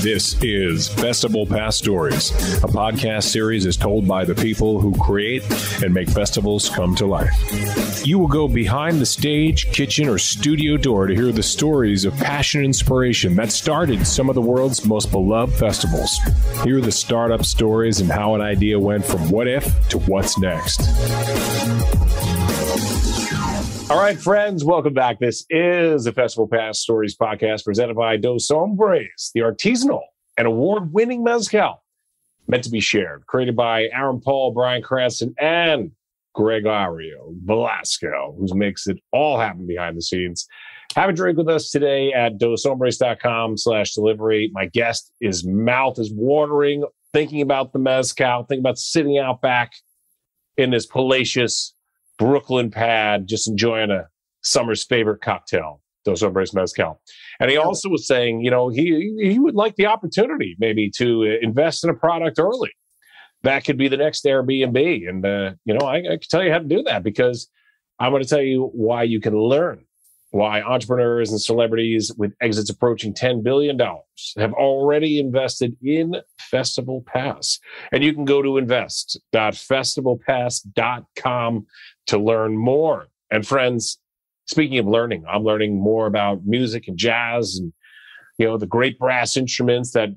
This is Festival Pass Stories, a podcast series is told by the people who create and make festivals come to life. You will go behind the stage, kitchen, or studio door to hear the stories of passion and inspiration that started some of the world's most beloved festivals. Hear the startup stories and how an idea went from what if to what's next. All right, friends, welcome back. This is the Festival Pass Stories podcast presented by Dos Hombres, the artisanal and award-winning mezcal meant to be shared, created by Aaron Paul, Brian Cranston, and Gregorio Velasco, who makes it all happen behind the scenes. Have a drink with us today at doshombres.com/delivery. My guest, his mouth is watering, thinking about the mezcal, thinking about sitting out back in this palatial Brooklyn pad, just enjoying a summer's favorite cocktail, Dos Hombres Mezcal. And he also was saying, you know, he would like the opportunity maybe to invest in a product early. That could be the next Airbnb. And, you know, I can tell you how to do that because I'm going to tell you why you can learn why entrepreneurs and celebrities with exits approaching $10 billion have already invested in Festival Pass. And you can go to invest.festivalpass.com to learn more. And friends, speaking of learning, I'm learning more about music and jazz and, you know, the great brass instruments that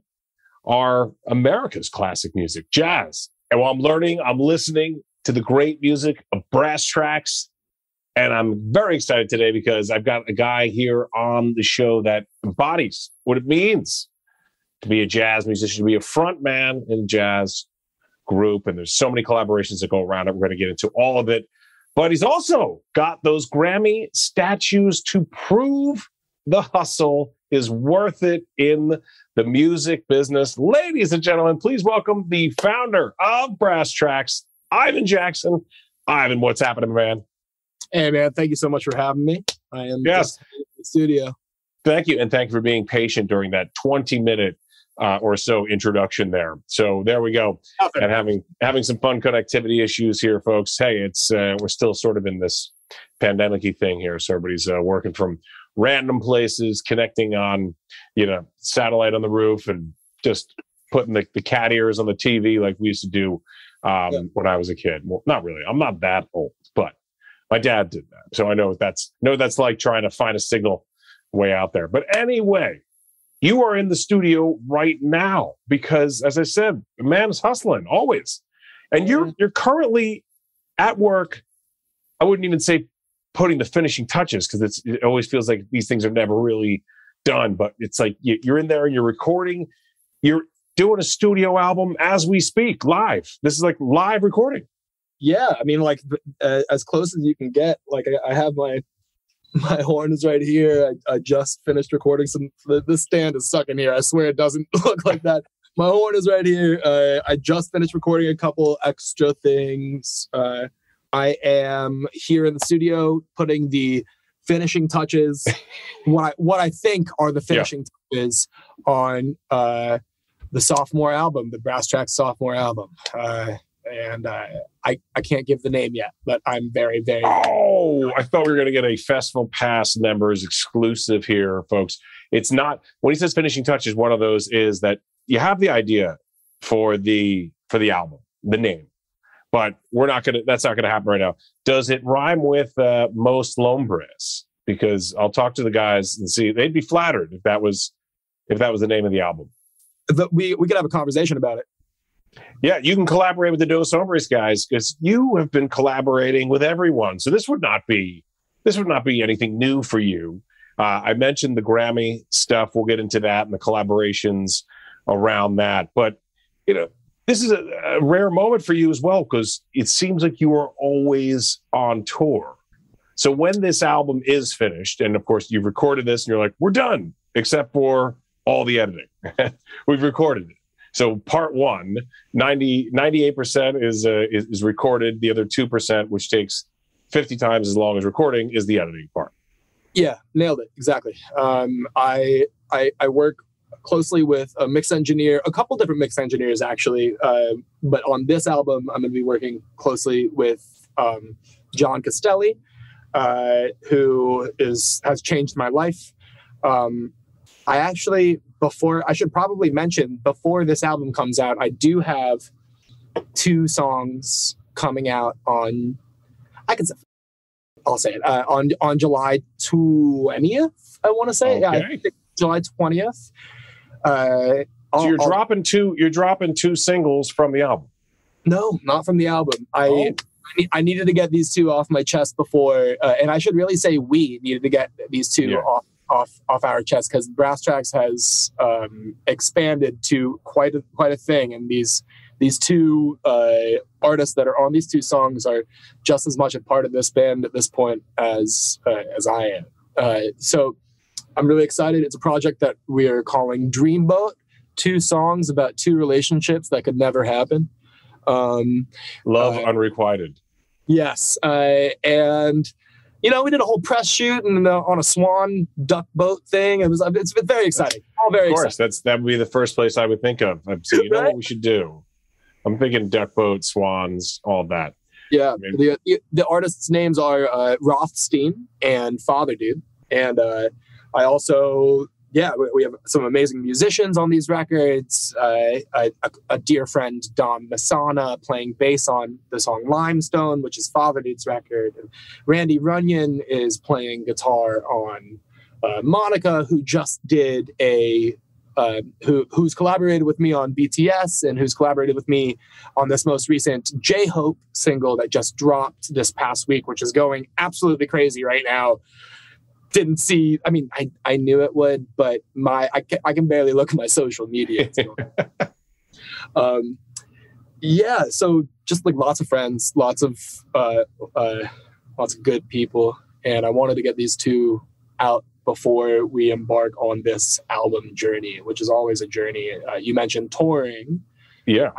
are America's classic music, jazz. And while I'm learning, I'm listening to the great music of Brasstracks. And I'm very excited today because I've got a guy here on the show that embodies what it means to be a jazz musician, to be a front man in a jazz group. And there's so many collaborations that go around it. We're going to get into all of it. But he's also got those Grammy statues to prove the hustle is worth it in the music business. Ladies and gentlemen, please welcome the founder of Brasstracks, Ivan Jackson. Ivan, what's happening, man? Hey, man, thank you so much for having me. I am just in the studio. Thank you. And thank you for being patient during that 20-minute or so introduction there. So there we go. Nothing. And having some fun connectivity issues here, folks. Hey, it's we're still sort of in this pandemic-y thing here. So everybody's working from random places, connecting on, you know, satellite on the roof and just putting the cat ears on the TV like we used to do when I was a kid. Well, not really. I'm not that old, but my dad did that. So I know that's like trying to find a signal way out there. But anyway, you are in the studio right now because, as I said, the man is hustling always. And you're currently at work. I wouldn't even say putting the finishing touches because it always feels like these things are never really done. But it's like you're in there and you're recording. You're doing a studio album as we speak, live. This is like live recording. Yeah, I mean, like as close as you can get. Like I have my horn is right here. I just finished recording some. This stand is stuck in here. I swear it doesn't look like that. My horn is right here. I just finished recording a couple extra things. I am here in the studio putting the finishing touches. what I think are the finishing touches on the sophomore album, the Brasstracks sophomore album. And I can't give the name yet, but I'm very, very... Oh, I thought we were going to get a Festival Pass members exclusive here, folks. It's not... When he says finishing touches, one of those is that you have the idea for the album, the name, but that's not going to happen right now. Does it rhyme with Most Lombres? Because I'll talk to the guys and see. They'd be flattered if that was the name of the album. We could have a conversation about it. Yeah, you can collaborate with the Dos Hombres guys because you have been collaborating with everyone. So this would not be anything new for you. I mentioned the Grammy stuff. We'll get into that and the collaborations around that. But you know, this is a rare moment for you as well because it seems like you are always on tour. So when this album is finished, and of course you've recorded this, and you're like, we're done, except for all the editing. We've recorded it. So part one, 98% is recorded. The other 2%, which takes 50 times as long as recording, is the editing part. Yeah, nailed it. Exactly. I work closely with a mix engineer, a couple different mix engineers actually. But on this album, I'm going to be working closely with John Castelli. who has changed my life. I should probably mention, before this album comes out, I do have 2 songs coming out on, I'll say it, on July 20th, I want to say. Okay. Yeah, I think July 20th. So you're dropping 2 singles from the album? No, not from the album. I needed to get these 2 off my chest before, and I should really say we needed to get these 2 off our chest, because Brasstracks has expanded to quite a thing, and these 2 artists that are on these 2 songs are just as much a part of this band at this point as I am. So I'm really excited. It's a project that we are calling Dreamboat. 2 songs about 2 relationships that could never happen. Love unrequited. Yes. And, we did a whole press shoot and on a swan duck boat thing. It's been very exciting. All very exciting. Of course, that would be the first place I would think of. So you know what we should do? I'm thinking duck boat, swans, all of that. Yeah. I mean, the artists' names are Rothstein and Father Dude. And I also... Yeah, we have some amazing musicians on these records. A dear friend, Dom Masana, playing bass on the song Limestone, which is Father Dude's record. And Randy Runyon is playing guitar on Monica, who just did who's collaborated with me on BTS and who's collaborated with me on this most recent J-Hope single that just dropped this past week, which is going absolutely crazy right now. Didn't see, I knew it would, but I can barely look at my social media. Yeah, so just like lots of friends, lots of good people, and I wanted to get these 2 out before we embark on this album journey, which is always a journey. You mentioned touring. Yeah,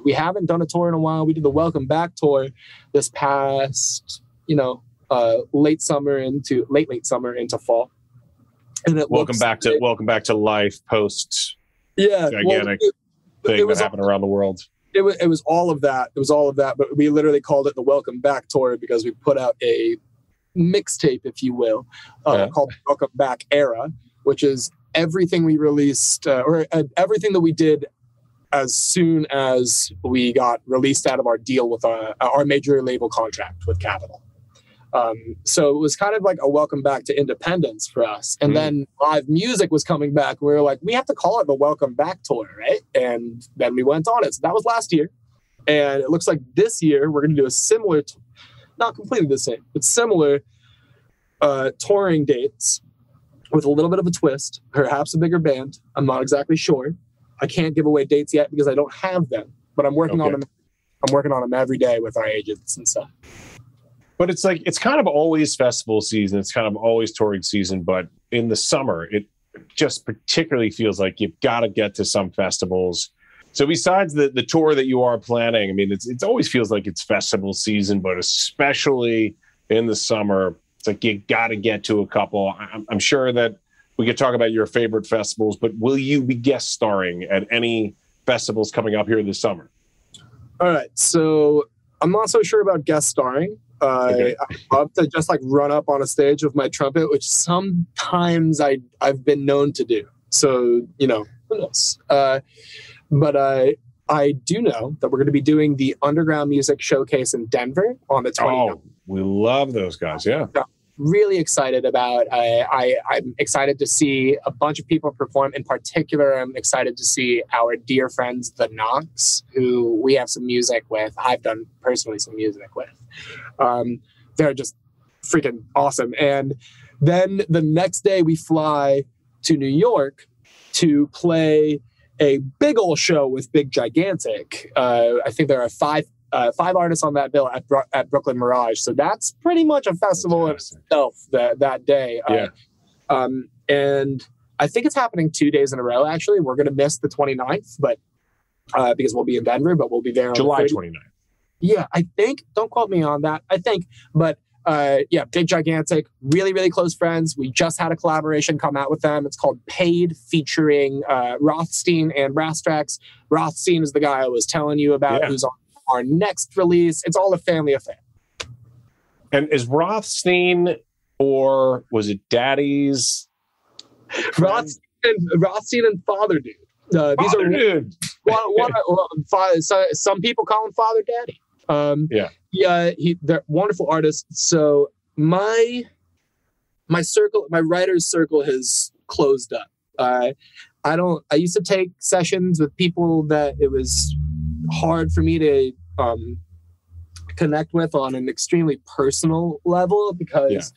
we haven't done a tour in a while. We did the Welcome Back tour this past, late summer into fall, and welcome back to life post gigantic thing that happened around the world. It was all of that. But we literally called it the Welcome Back tour because we put out a mixtape, if you will, called Welcome Back Era, which is everything we released or everything that we did as soon as we got released out of our deal with our major label contract with Capitol. So it was kind of like a welcome back to independence for us. And then live music was coming back. We were like, we have to call it the Welcome Back tour, right? And then we went on it. So that was last year. And it looks like this year we're going to do a similar, not completely the same, but similar touring dates with a little bit of a twist, perhaps a bigger band. I'm not exactly sure. I can't give away dates yet because I don't have them, but I'm working on them. I'm working on them every day with our agents and stuff. But it's kind of always festival season. It's kind of always touring season. But in the summer, it just particularly feels like you've got to get to some festivals. So besides the tour that you are planning, it always feels like it's festival season, but especially in the summer, it's like you got to get to a couple. I'm sure that we could talk about your favorite festivals, but will you be guest starring at any festivals coming up here this summer? All right. So I'm not so sure about guest starring. Okay. I'd love to just run up on a stage with my trumpet, which sometimes I've been known to do. So, who knows? But I do know that we're going to be doing the Underground Music Showcase in Denver on the 29th. Oh, we love those guys. Yeah. Really excited about. I'm excited to see a bunch of people perform. In particular, I'm excited to see our dear friends, the Knox, who we have some music with. I've done personally some music with. They're just freaking awesome. And then the next day we fly to New York to play a big old show with Big Gigantic. I think there are five artists on that bill at Brooklyn Mirage. So that's pretty much a festival in itself that day. Yeah. And I think it's happening 2 days in a row, actually. We're going to miss the 29th, but because we'll be in Denver, but we'll be there on July 29th. Yeah, I think. Don't quote me on that. I think. But Big Gigantic, really, really close friends. We just had a collaboration come out with them. It's called Paid, featuring Rothstein and Brasstracks. Rothstein is the guy I was telling you about, who's on our next release. It's all a family affair. And is Rothstein, or was it Daddy's? Rothstein and Father Dude. These are Dude. some people call him Father Daddy. They're wonderful artists. So my circle, my writer's circle has closed up. I used to take sessions with people that it was hard for me to connect with on an extremely personal level, because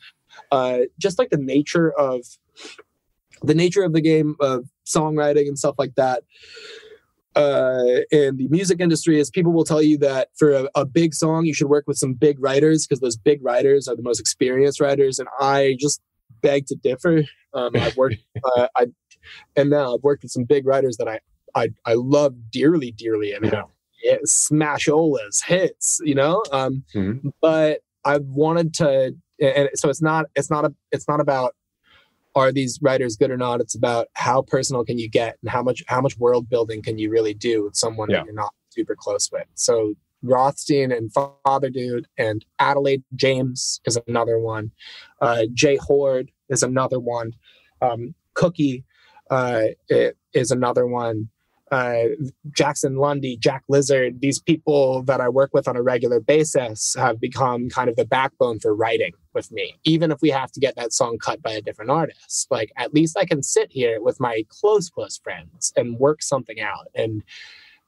just like the nature of the game of songwriting and stuff like that, in the music industry, is people will tell you that for a big song you should work with some big writers, because those big writers are the most experienced writers, and I just beg to differ. I've worked now I've worked with some big writers that I love dearly, and have smasholas hits, but I wanted to, and so it's not about are these writers good or not. It's about how personal can you get, and how much world building can you really do with someone that you're not super close with. So Rothstein and Father Dude and Adelaide James is another one. Jay Horde is another one. Cookie is another one. Jackson Lundy, Jack Lizard, these people that I work with on a regular basis have become kind of the backbone for writing with me. Even if we have to get that song cut by a different artist, like at least I can sit here with my close friends and work something out and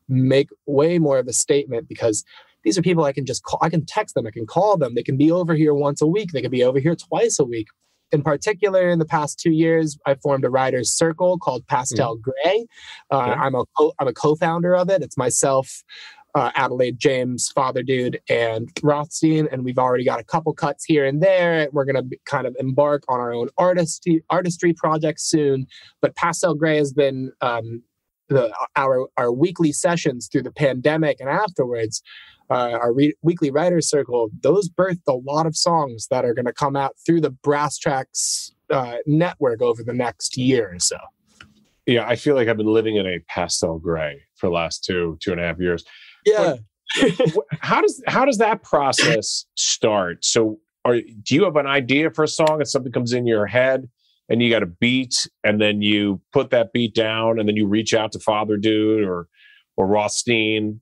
make way more of a statement, because these are people I can just call. I can text them, I can call them. They can be over here once a week. They can be over here twice a week. In particular, in the past 2 years, I formed a writer's circle called Pastel Gray. I'm a co-founder of it. It's myself, Adelaide James, Father Dude, and Rothstein, and we've already got a couple cuts here and there. We're going to kind of embark on our own artistry project soon. But Pastel Gray has been our weekly sessions through the pandemic and afterwards. Our weekly writer's circle, those birthed a lot of songs that are going to come out through the Brasstracks network over the next year or so. Yeah, I feel like I've been living in a pastel gray for the last 2.5 years. Yeah. How does that process start? So do you have an idea for a song and something comes in your head and you got a beat, and then you put that beat down, and then you reach out to Father Dude or Rothstein?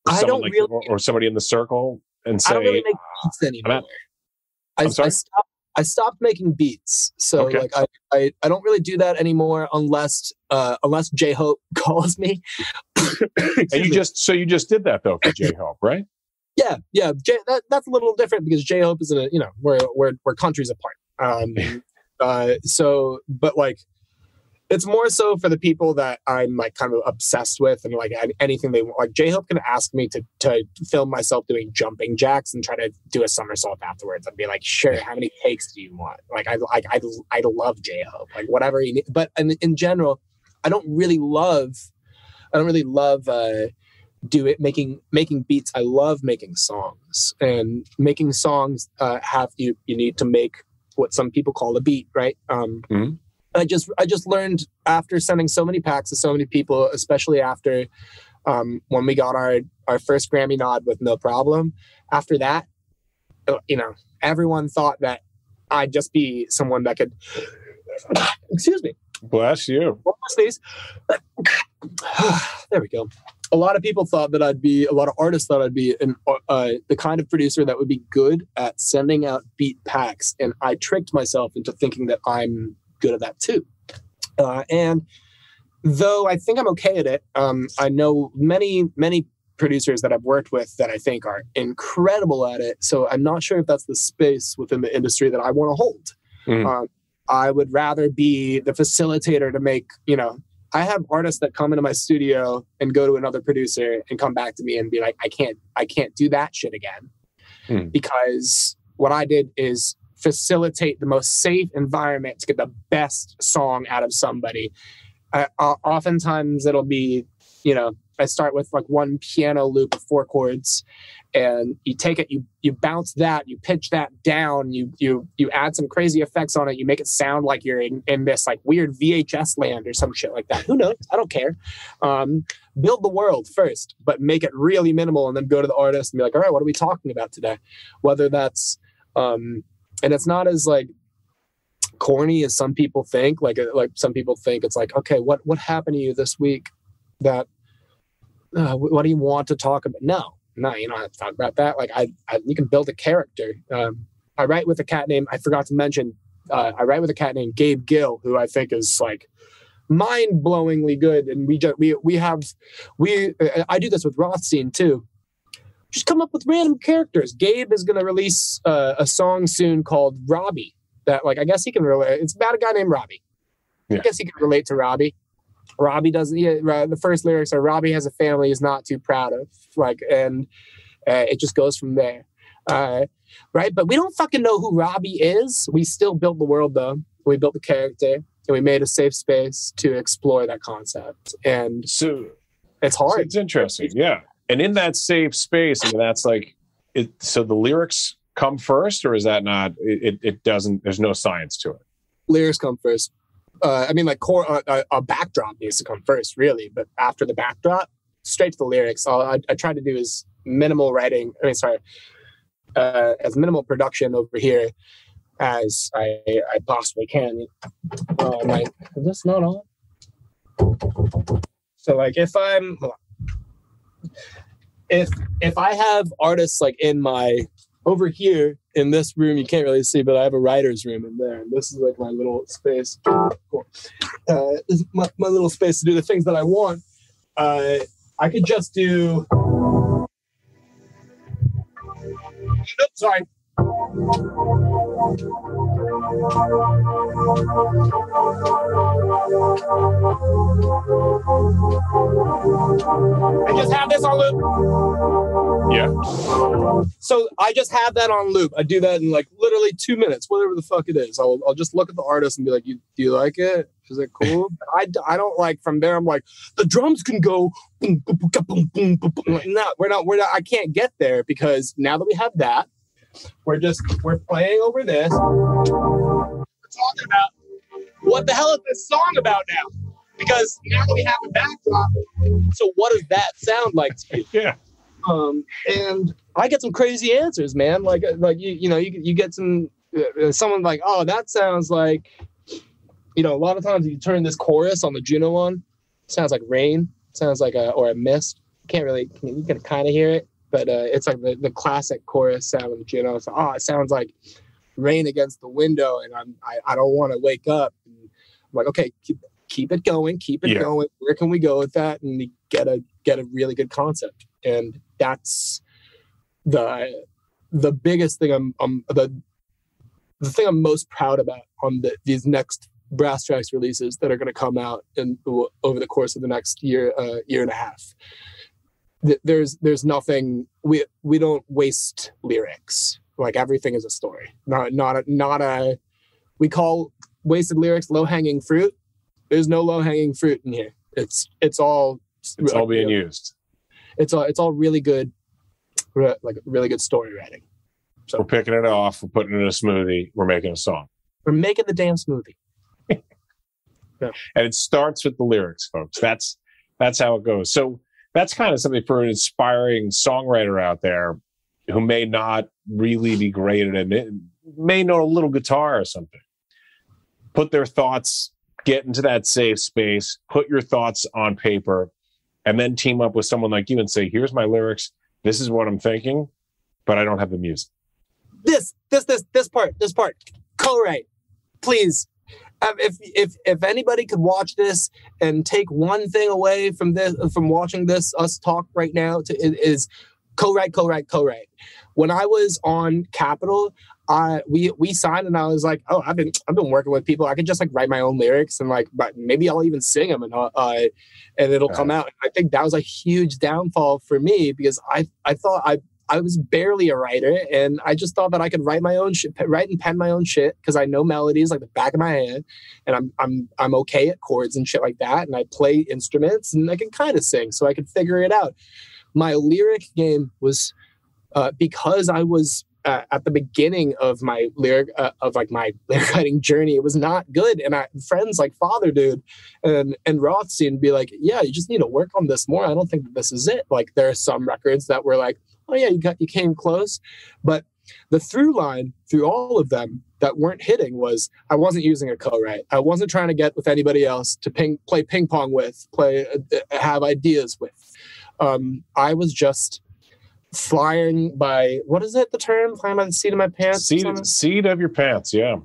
Or somebody in the circle and say, I don't really make beats anymore. I stopped making beats. So I don't really do that anymore unless J-Hope calls me. And you just did that though for J-Hope, right? Yeah. That's a little different because J-Hope is we're countries apart. But like, it's more so for the people that I'm like kind of obsessed with, and like anything they want. Like J-Hope can ask me to film myself doing jumping jacks and try to do a somersault afterwards. I'd be like, sure. How many takes do you want? Like I love J-Hope. Like whatever he needs. But in general, I don't really love making beats. I love making songs, and making songs you need to make what some people call a beat, right? I just learned after sending so many packs to so many people, especially after when we got our first Grammy nod with No Problem. After that, everyone thought that I'd just be someone that could. Excuse me. Bless you. Please. There we go. A lot of artists thought that I'd be the kind of producer that would be good at sending out beat packs, and I tricked myself into thinking that I'm good at that too. And though I think I'm okay at it, I know many producers that I've worked with that I think are incredible at it. So I'm not sure if that's the space within the industry that I want to hold. I would rather be the facilitator to make, I have artists that come into my studio and go to another producer and come back to me and be like, I can't do that shit again. Because what I did is facilitate the most safe environment to get the best song out of somebody. Oftentimes it'll be, I start with like one piano loop of 4 chords, and you take it, you bounce that, you pitch that down, you add some crazy effects on it, you make it sound like you're in this like weird VHS land or some shit like that. Who knows? I don't care. Build the world first, but make it really minimal, and then go to the artist and be like, all right, what are we talking about today? Whether that's And it's not as like corny as some people think. Like some people think it's like, okay, what happened to you this week that what do you want to talk about? No, you don't have to talk about that. Like you can build a character. I write with a cat named, I forgot to mention, I write with a cat named Gabe Gill, who I think is like mind-blowingly good. And I do this with Rothstein too. Just come up with random characters. Gabe is going to release a song soon called Robbie that, like, I guess he can relate. It's about a guy named Robbie. Yeah. I guess he can relate to Robbie. Robbie doesn't. The first lyrics are Robbie has a family he's not too proud of. Like, and it just goes from there. Right. But we don't fucking know who Robbie is. We still built the world though. We built the character and we made a safe space to explore that concept. And so it's hard. So it's interesting. Yeah. And in that safe space, I mean, that's like it. So the lyrics come first, or is that not? It doesn't. There's no science to it. Lyrics come first. I mean, like a backdrop needs to come first, really. But after the backdrop, straight to the lyrics. All I try to do is minimal writing. As minimal production over here as I possibly can. Is this not on? So, like, if I have artists like in my over here in this room, you can't really see, but I have a writer's room in there, and this is like my little space. Cool. This is my little space to do the things that I want. I could just do. Oops, sorry. I just have this on loop. Yeah. So I just have that on loop. I do that in like literally 2 minutes, whatever the fuck it is. I'll just look at the artist and be like, do you like it? Is it cool? I don't like from there. I'm like, the drums can go boom, boom, boom, boom, boom, boom, boom. No, we're not. I can't get there because now that we have that, we're playing over this. We're talking about what the hell is this song about now? Because now that we have a backdrop, so what does that sound like to you? Yeah. And I get some crazy answers, man. Like you get some someone like, oh, that sounds like, a lot of times you turn this chorus on the Juno on, sounds like rain, sounds like or a mist. You can kind of hear it. But it's like the classic chorus sound of the Juno. So, it sounds like rain against the window, and I don't want to wake up. And I'm like, okay, keep it going, going. Where can we go with that? And we get a really good concept. And that's the biggest thing. The thing I'm most proud about on these next Brasstracks releases that are going to come out over the course of the next year and a half. There's nothing, we don't waste lyrics. Like, everything is a story. We call wasted lyrics low-hanging fruit. There's no low-hanging fruit in here. It's all being used. It's all really good, like really good story writing. So we're picking it off, we're putting it in a smoothie, we're making a song. We're making the damn smoothie. Yeah. And it starts with the lyrics, folks. That's how it goes. So that's kind of something for an inspiring songwriter out there who may not really be great at it, may know a little guitar or something. Put their thoughts, get into that safe space, put your thoughts on paper, and then team up with someone like you and say, here's my lyrics, this is what I'm thinking, but I don't have the music. This part, co-write, please. If anybody could watch this and take one thing away from watching this, us talk right now, is co-write. When I was on Capitol, we signed, and I was like, oh, I've been working with people. I could just like write my own lyrics and like, but maybe I'll even sing them and it'll come out. I think that was a huge downfall for me because I thought I was barely a writer, and I just thought that I could write my own shit, write and pen my own shit because I know melodies like the back of my hand, and I'm okay at chords and shit like that, and I play instruments and I can kind of sing, so I could figure it out. My lyric game was because I was at the beginning of my lyric writing journey. It was not good, and friends like Father Dude and Rothstein be like, yeah, you just need to work on this more. I don't think that this is it. Like, there are some records that were like, oh yeah, you came close, but the through line through all of them that weren't hitting was I wasn't using a co-write. I wasn't trying to get with anybody else to play ping pong with, have ideas with. I was just flying by, what is it, the term? Flying by the seat of my pants? Seat of your pants, yeah.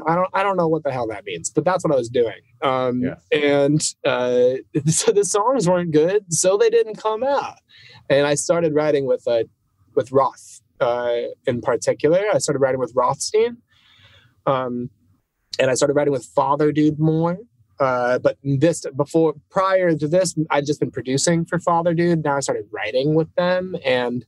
I don't know what the hell that means, but that's what I was doing. And so the songs weren't good, so they didn't come out. And I started writing with Roth in particular. I started writing with Rothstein. And I started writing with Father Dude more. But prior to this, I'd just been producing for Father Dude. Now I started writing with them. And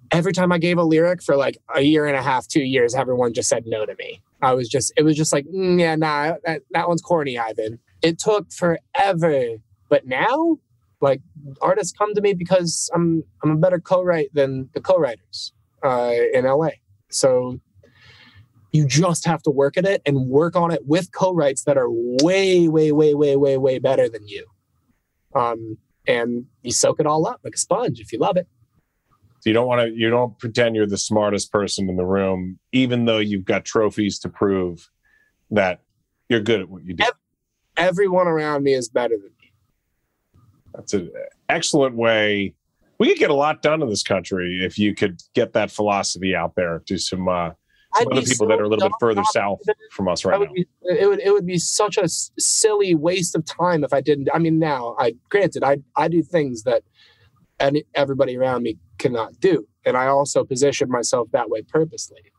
every time I gave a lyric for like a year and a half, 2 years, everyone just said no to me. It was just like, that one's corny, Ivan. It took forever. But now, like, artists come to me because I'm a better co-write than the co-writers in LA. So you just have to work at it and work on it with co-writes that are way, way, way, way, way, way better than you. And you soak it all up like a sponge if you love it. So you don't pretend you're the smartest person in the room, even though you've got trophies to prove that you're good at what you do. Everyone around me is better than me. That's an excellent way. We could get a lot done in this country if you could get that philosophy out there to some other people that are a little bit further south from us right now. It would be such a silly waste of time if I didn't. I mean, now, I do things that everybody around me cannot do. And I also position myself that way purposefully.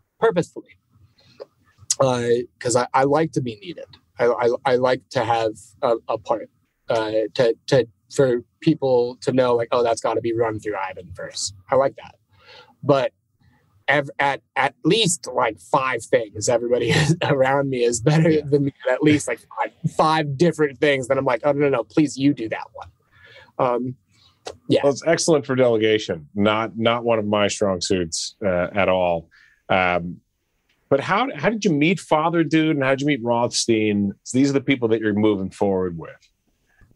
Because I like to be needed. I like to have a part for people to know, like, oh, that's got to be run through Ivan first. I like that. But at least like 5 things, everybody around me is better than me at least like five different things. Then I'm like, oh, no, please, you do that one. Well, it's excellent for delegation. Not one of my strong suits at all. But how did you meet Father Dude and how did you meet Rothstein? These are the people that you're moving forward with.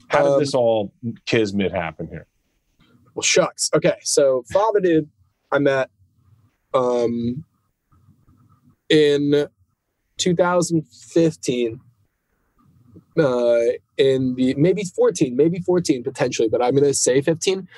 How did this all kismet happen here? Well, shucks. Okay, so Father Dude, I met in 2015. In the maybe 14 potentially, but I'm going to say 15.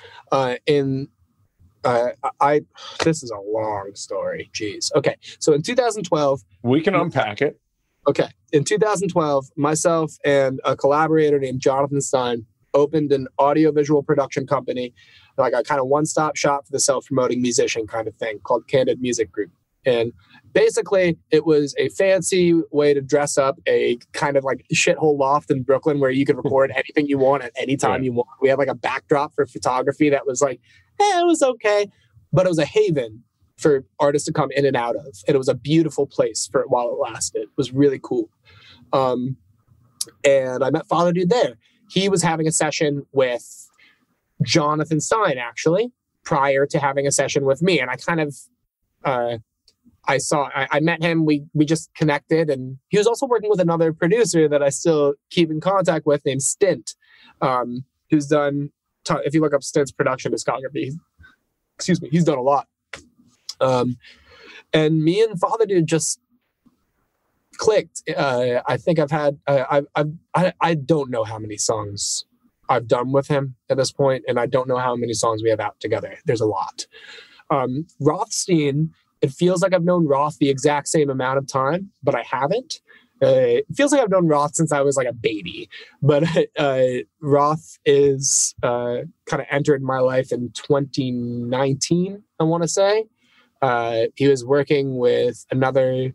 This is a long story. Jeez. Okay. So in 2012, we can unpack it. Okay. In 2012, myself and a collaborator named Jonathan Stein opened an audiovisual production company, like a kind of one-stop shop for the self-promoting musician kind of thing called Candid Music Group. And basically, it was a fancy way to dress up a kind of like shithole loft in Brooklyn where you could record anything you want at any time you want. We had like a backdrop for photography that was like, it was okay. But it was a haven for artists to come in and out of. And it was a beautiful place for while it lasted. It was really cool. And I met Father Dude there. He was having a session with Jonathan Stein, actually, prior to having a session with me. And I kind of... I met him, we just connected, and he was also working with another producer that I still keep in contact with named Stint, who's done, if you look up Stint's production discography, he's done a lot. And me and Father Dude just clicked. I think I've had, I don't know how many songs I've done with him at this point, and I don't know how many songs we have out together. There's a lot. Rothstein, it feels like I've known Roth the exact same amount of time, but I haven't. It feels like I've known Roth since I was like a baby, but Roth is kind of entered my life in 2019, I want to say. He was working with another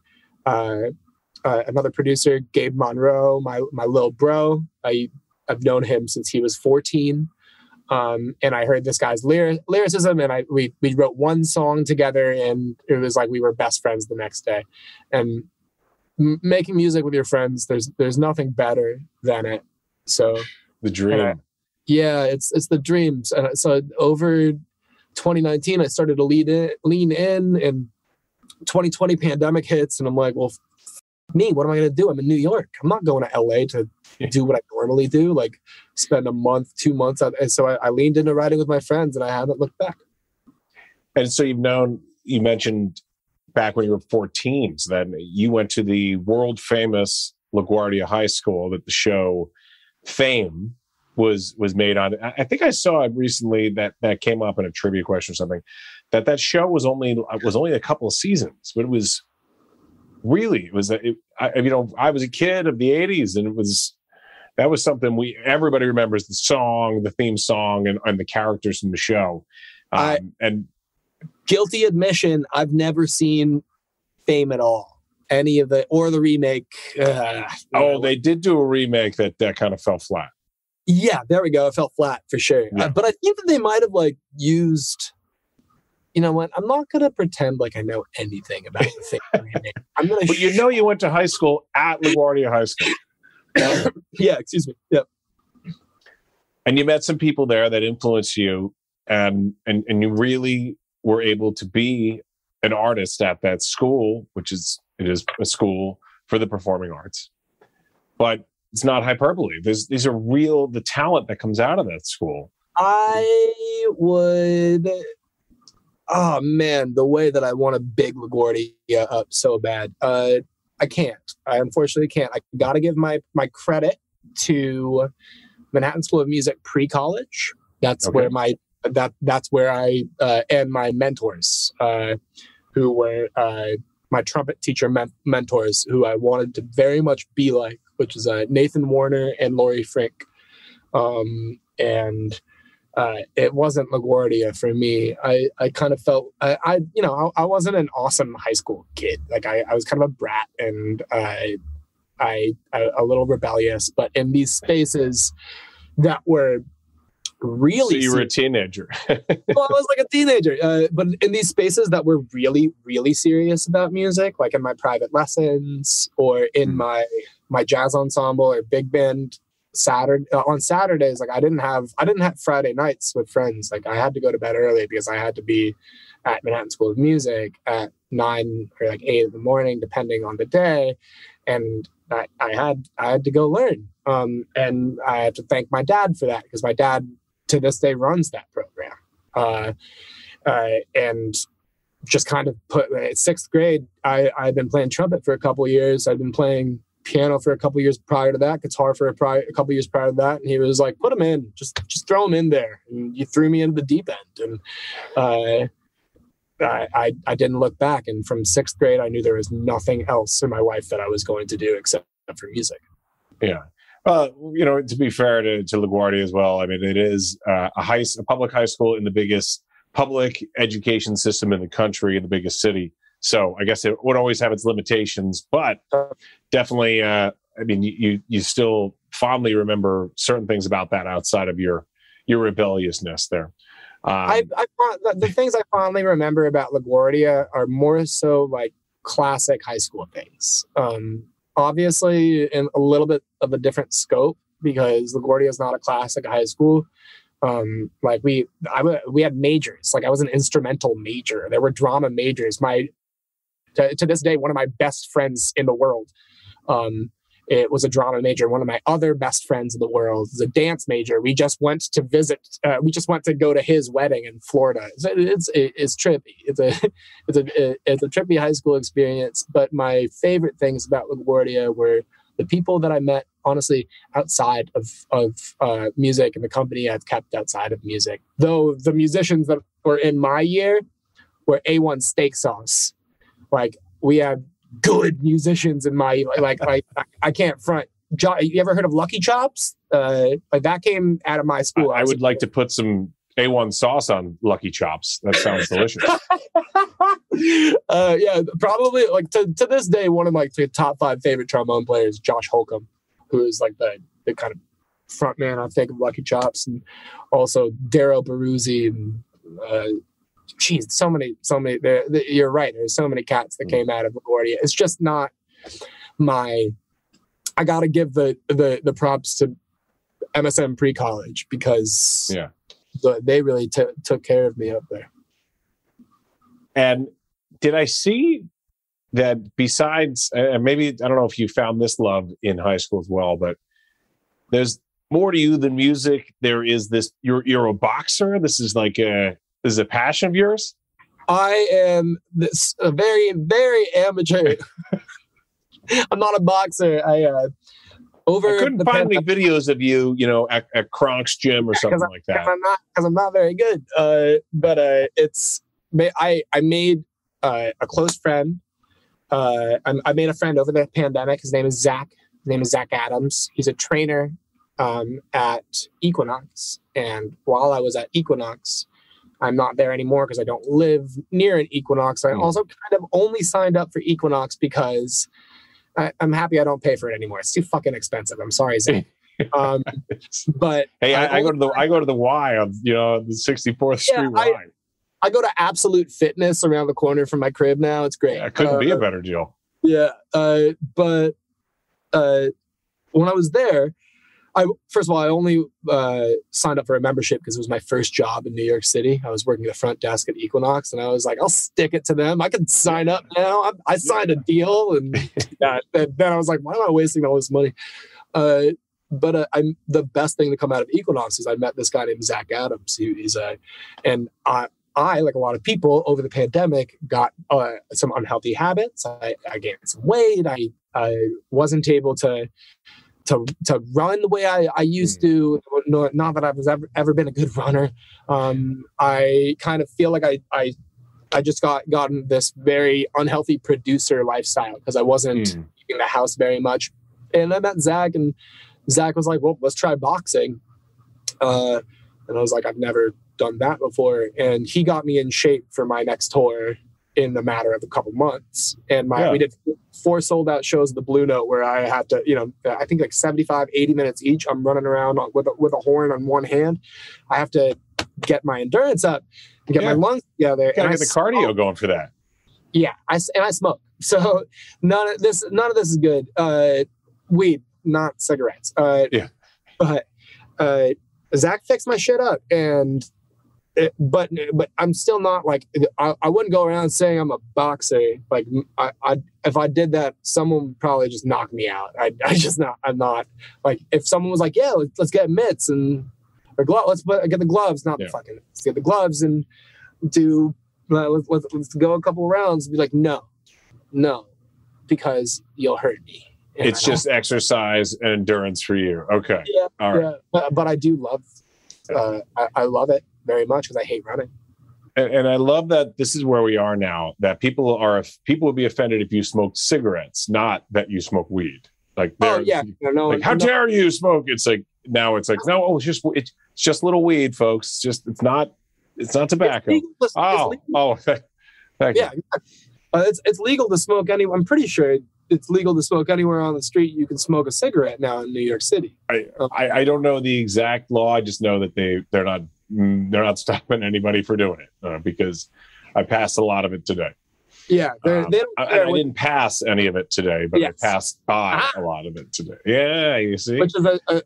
producer, Gabe Monroe, my little bro. I've known him since he was 14. And I heard this guy's lyricism, and we wrote one song together, and it was like we were best friends the next day. And making music with your friends, there's nothing better than it. So the dream. It's the dreams. And so over 2019, I started to lean in, and 2020 pandemic hits, and I'm like, well, me, what am I going to do? I'm in New York. I'm not going to LA to do what I normally do, like spend a month, 2 months. And so I leaned into writing with my friends, and I haven't looked back. And so you mentioned back when you were 14. So then you went to the world famous LaGuardia High School that the show Fame was made on. I think I saw it recently that came up in a trivia question or something, that show was only a couple of seasons, but it was really, I was a kid of the 80s, and that was something everybody remembers, the song, the theme song, and the characters in the show. And guilty admission, I've never seen Fame at all. Any of the remake. They did do a remake that kind of fell flat. Yeah, there we go. It fell flat for sure. Yeah. But I think that they might have used. You know what? I'm not going to pretend like I know anything about the Fame remake. I'm going to. But you went to high school at LaGuardia High School. Yeah, excuse me. Yep. And you met some people there that influenced you, and you really were able to be an artist at that school, it is a school for the performing arts. But it's not hyperbole. These are real, the talent that comes out of that school. Oh man, the way that I want to big LaGuardia up so bad. I can't. I unfortunately can't. I got to give my credit to Manhattan School of Music pre-college. That's okay. That's where I and my mentors, who were my trumpet teacher mentors, who I wanted to very much be like, which is Nathan Warner and Laurie Frink. It wasn't LaGuardia for me. I kind of felt I wasn't an awesome high school kid. Like I was kind of a brat, and I a little rebellious. But in these spaces that were really, so you were a teenager. Well, I was like a teenager. But in these spaces that were really, really serious about music, like in my private lessons or in my jazz ensemble or big band. On Saturdays, like I didn't have Friday nights with friends. Like I had to go to bed early because I had to be at Manhattan School of Music at 9 or like 8 in the morning, depending on the day. And I had to go learn. And I have to thank my dad for that, because my dad to this day runs that program. And just kind of put 6th grade, I've been playing trumpet for a couple of years. I've been playing piano for a couple of years prior to that, guitar for a couple of years prior to that. And he was like, put him in, just throw him in there. And you threw me into the deep end. And I didn't look back. And from 6th grade, I knew there was nothing else in my life that I was going to do except for music. Yeah. To be fair to LaGuardia as well, I mean, it is a public high school in the biggest public education system in the country, in the biggest city. So I guess it would always have its limitations, but definitely, I mean, you still fondly remember certain things about that outside of your rebelliousness there. The things I fondly remember about LaGuardia are more so like classic high school things. Obviously, in a little bit of a different scope, because LaGuardia is not a classic high school. Like we had majors. Like I was an instrumental major. There were drama majors. To this day, one of my best friends in the world, it was a drama major. One of my other best friends in the world is a dance major. We just went to visit. We just went to go to his wedding in Florida. It's trippy. It's a trippy high school experience. But my favorite things about LaGuardia were the people that I met, honestly, outside of music, and the company I've kept outside of music. Though the musicians that were in my year were A1 steak sauce. Like we had good musicians in my like I can't front. You ever heard of Lucky Chops? Like that came out of my school. I would like to put some A1 sauce on Lucky Chops. That sounds delicious. Yeah, probably like to this day, one of my top 5 favorite trombone players, Josh Holcomb, who is like the kind of front man, I think, of Lucky Chops, and also Daryl Baruzzi and geez, so many. You're right. There's so many cats that came out of LaGuardia. It's just not my. I got to give the props to MSM pre-college, because they really took care of me up there. And did I see that besides, maybe I don't know if you found this love in high school as well, but there's more to you than music. There is this. You're a boxer. This is a passion of yours? I am this a very, very amateur. I'm not a boxer. I couldn't find any videos of you, at Kronk's gym or something like that. Because I'm not very good. But I made a close friend. I made a friend over the pandemic. His name is Zach. His name is Zach Adams. He's a trainer at Equinox. And while I was at Equinox, I'm not there anymore because I don't live near an Equinox. I also kind of only signed up for Equinox because I'm happy I don't pay for it anymore. It's too fucking expensive. I'm sorry, Zach. But hey, I go to the Y on the 64th Street Y. I go to Absolute Fitness around the corner from my crib now. It's great. Yeah, it couldn't be a better deal. Yeah, but when I was there, first of all, I only signed up for a membership because it was my first job in New York City. I was working the front desk at Equinox, and I was like, I'll stick it to them. I can sign up now. I signed a deal, and then I was like, why am I wasting all this money? But the best thing to come out of Equinox is I met this guy named Zach Adams. I, like a lot of people over the pandemic, got some unhealthy habits. I gained some weight. I wasn't able to run the way I used to. Not that I've ever been a good runner. I kind of feel like I just gotten this very unhealthy producer lifestyle because I wasn't in the house very much. And I met Zach, and Zach was like, well, let's try boxing. And I was like, I've never done that before. And he got me in shape for my next tour in the matter of a couple months. And we did 4 sold out shows at the Blue Note where I had to, I think like 75, 80 minutes each. I'm running around with a horn on one hand. I have to get my endurance up and get my lungs together. Gotta get the cardio going for that. Yeah. I smoke. So none of this is good. Weed, not cigarettes. But Zach fixed my shit up, but I'm still not like I wouldn't go around saying I'm a boxer. Like if I did that, someone would probably just knock me out. I'm not like if someone was like, yeah, let's get mitts and let's get the gloves, let's get the gloves and do let's go a couple of rounds and be like, no, because you'll hurt me. It's just exercise and endurance for you. Okay. Yeah. All right. Yeah. But I do love, I love it very much because I hate running. And I love that this is where we are now, that people would be offended if you smoked cigarettes, not that you smoke weed. Like, how dare you smoke? It's like, now it's like, no, it's just little weed, folks. It's not tobacco. Thank you. It's legal to smoke anywhere. I'm pretty sure it's legal to smoke anywhere on the street. You can smoke a cigarette now in New York City. I don't know the exact law. I just know that they're not stopping anybody for doing it because I passed a lot of it today. Yeah, I didn't pass any of it today, but I passed by a lot of it today. Yeah, you see, which is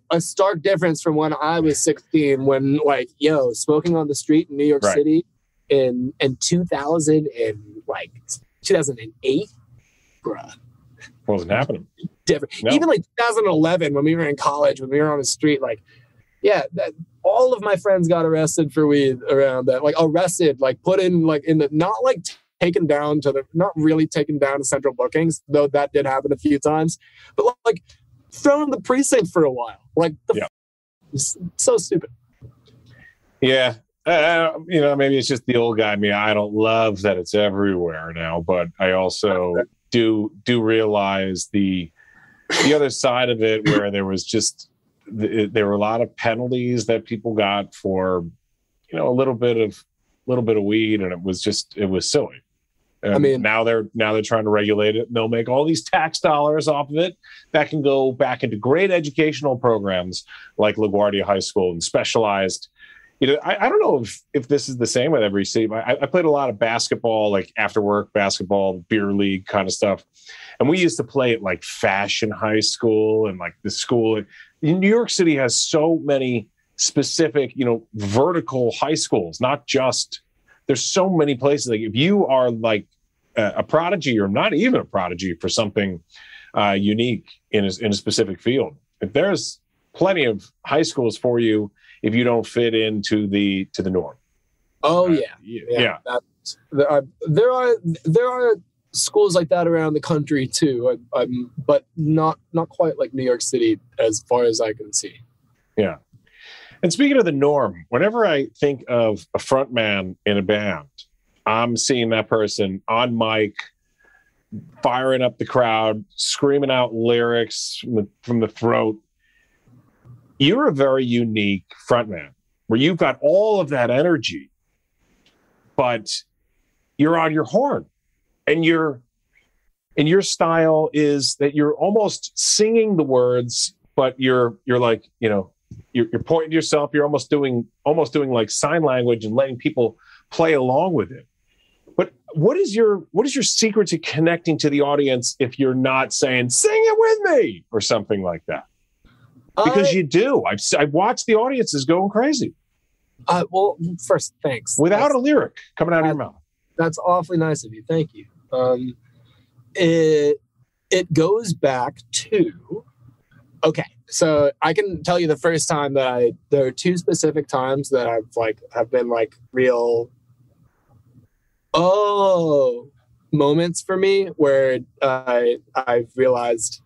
a stark difference from when I was 16. When smoking on the street in New York City in 2008, bruh. Wasn't happening. Different. No. Even like 2011, when we were in college, when we were on the street, all of my friends got arrested for weed around that. Like arrested, like put in like in the not really taken down to central bookings, though that did happen a few times, but like thrown in the precinct for a while. Like so stupid. Yeah. Maybe it's just the old guy. I mean, I don't love that it's everywhere now, but I also do realize the other side of it, where there was there were a lot of penalties that people got for, a little bit of weed, and it was silly. And now they're trying to regulate it, and they'll make all these tax dollars off of it that can go back into great educational programs like LaGuardia High School and specialized. I don't know if this is the same with every city. I played a lot of basketball, like after work basketball, beer league kind of stuff. And we used to play at like Fashion High School and like the school. New York City has so many specific, vertical high schools, not just, there's so many places. Like if you are like a prodigy or not even a prodigy for something unique in a specific field, if there's plenty of high schools for you if you don't fit into the norm. Oh yeah. There are schools like that around the country too. But not quite like New York City as far as I can see. Yeah. And speaking of the norm, whenever I think of a front man in a band, I'm seeing that person on mic, firing up the crowd, screaming out lyrics from the throat. You're a very unique frontman where you've got all of that energy, but you're on your horn, and your style is that you're almost singing the words, but you're like, you're pointing to yourself. You're almost doing like sign language and letting people play along with it. But what is your secret to connecting to the audience if you're not saying "sing it with me" or something like that? Because you do. I've watched the audiences going crazy. Well, first, thanks. Without a lyric coming out of your mouth. That's awfully nice of you. Thank you. It goes back to, okay, so I can tell you the first time that there are two specific times that I've been like real moments for me where I've realized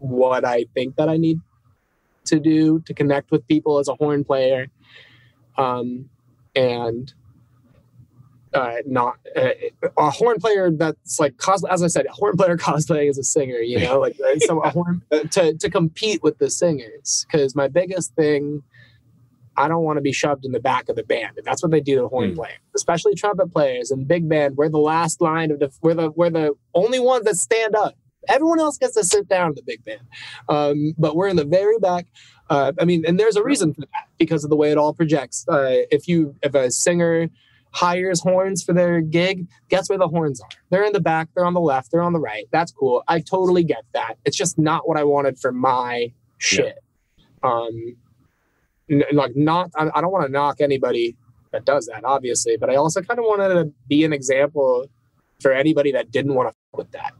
what I think that I need to do to connect with people as a horn player, and not a horn player that's like as I said, a horn player cosplaying as a singer, like so a horn to compete with the singers. Because my biggest thing, I don't want to be shoved in the back of the band, and that's what they do to horn players, especially trumpet players and big band. We're the last line of we're the only ones that stand up. Everyone else gets to sit down in the big band, but we're in the very back. And there's a reason for that because of the way it all projects. If a singer hires horns for their gig, guess where the horns are? They're in the back, they're on the left, they're on the right. That's cool. I totally get that. It's just not what I wanted for my shit. Yeah. I don't want to knock anybody that does that, obviously, but I also kind of wanted to be an example for anybody that didn't want to fuck with that.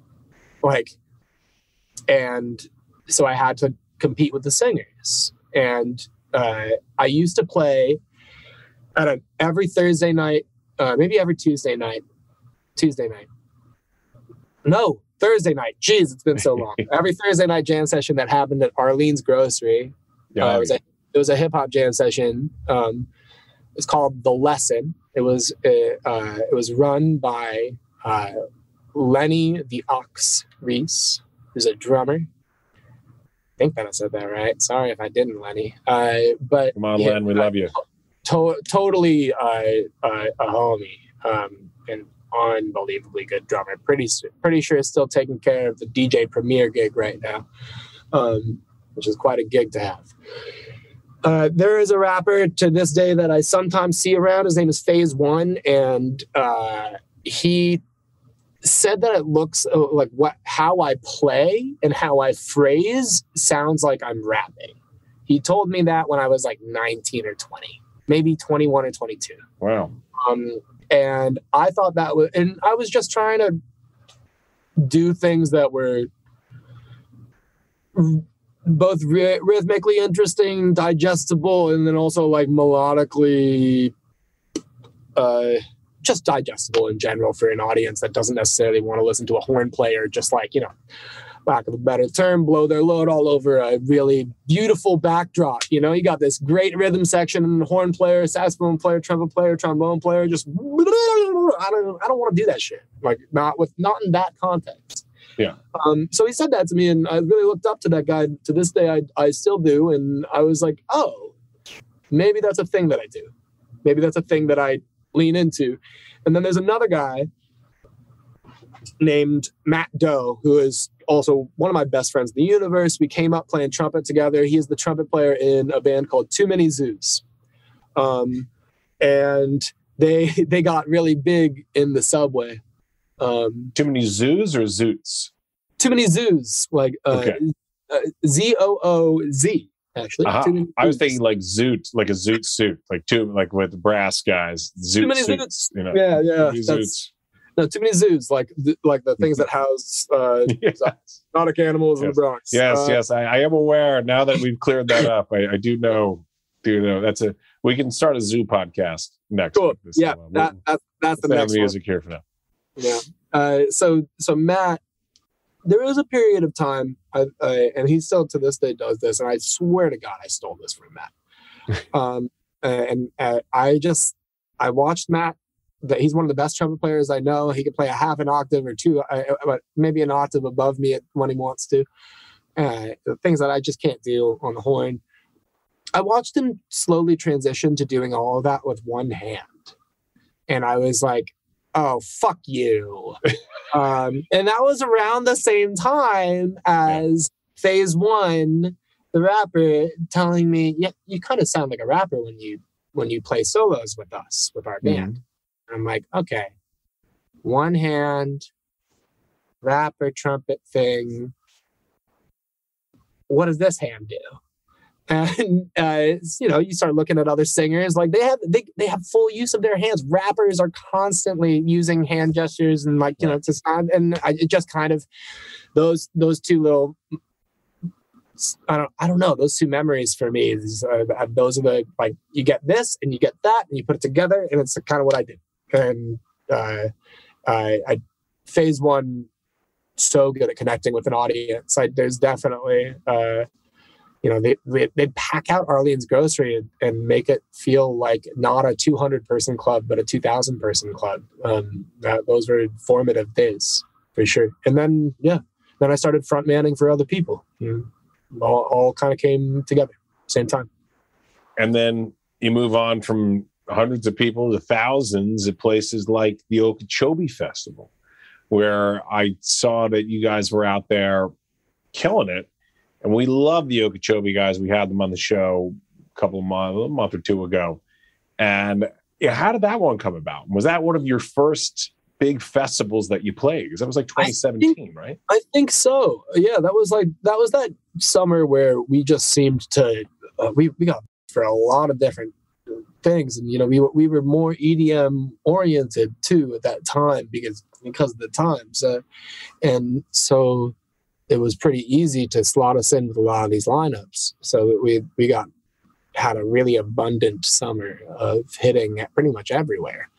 And so I had to compete with the singers. And I used to play at every Thursday night, maybe every Tuesday night. No, Thursday night. Jeez, it's been so long. Every Thursday night jam session that happened at Arlene's Grocery. It was a hip hop jam session. It's called The Lesson. It was run by Lenny the Ox Reese, who's a drummer. I think that I said that right. Sorry if I didn't, Lenny. But come on, Len, we love you. Totally a homie, and unbelievably good drummer. Pretty sure still taking care of the DJ Premier gig right now, which is quite a gig to have. There is a rapper to this day that I sometimes see around. His name is Phase One, and he said that it looks like how I play and how I phrase sounds like I'm rapping. He told me that when I was like 19 or 20, maybe 21 or 22. Wow. And I thought that was, and I was just trying to do things that were both rhythmically interesting, digestible, and then also like melodically just digestible in general for an audience that doesn't necessarily want to listen to a horn player just like, lack of a better term, blow their load all over a really beautiful backdrop. You got this great rhythm section and horn player, saxophone player, trumpet player, trombone player, just I don't want to do that shit. Like not in that context. Yeah. So he said that to me, and I really looked up to that guy. To this day, I still do, and I was like, oh, maybe that's a thing that I do. Maybe that's a thing that I lean into. And then there's another guy named Matt Doe, who is also one of my best friends in the universe. We came up playing trumpet together. He is the trumpet player in a band called Too Many Zoos. And they got really big in the subway. Too Many Zoos or Zoots? Too Many Zoos, like Z-O-O-Z, actually. Uh-huh. I was thinking like Zoot, like a Zoot suit, like with the brass guys. Zoot Too Many suits, Zoots. Yeah. Zoots. No, Too Many Zoos, like the things that house exotic animals in the Bronx. Yes. I am aware now that we've cleared that up. I do know. We can start a zoo podcast. next Cool. week. Yeah, that's the next music one. here for now. Yeah. So Matt, there was a period of time, and he still to this day does this, and I swear to God, I stole this from Matt. I watched Matt. That he's one of the best trumpet players I know. He can play a half an octave or two, but maybe an octave above me when he wants to. The things that I just can't do on the horn. I watched him slowly transition to doing all of that with one hand, and I was like, "Oh, fuck you." And that was around the same time as Phase One, the rapper, telling me, "Yeah, you kind of sound like a rapper when you play solos with us, with our band." Mm-hmm. I'm like, okay, one hand, rapper, trumpet thing. What does this hand do? And you start looking at other singers, like they have full use of their hands. Rappers are constantly using hand gestures and to sound. And it just kind of those two little. I don't know. Those two memories for me is those are the you get this and you get that and you put it together and it's kind of what I did. And I Phase One, so good at connecting with an audience. There's definitely they pack out Arlene's Grocery and make it feel like not a 200 person club but a 2,000 person club. Those were formative days for sure. And then I started front manning for other people. All kind of came together same time. And then you move on from hundreds of people to thousands at places like the Okeechobee Festival, where I saw that you guys were out there killing it. And we love the Okeechobee guys. We had them on the show a month or two ago. And how did that one come about? Was that one of your first big festivals that you played? Because that was like 2017, right? I think so. Yeah, that was that summer where we just seemed to we got for a lot of different things, and we were more EDM oriented too at that time because of the times, and so it was pretty easy to slot us in with a lot of these lineups. So we had a really abundant summer of hitting pretty much everywhere.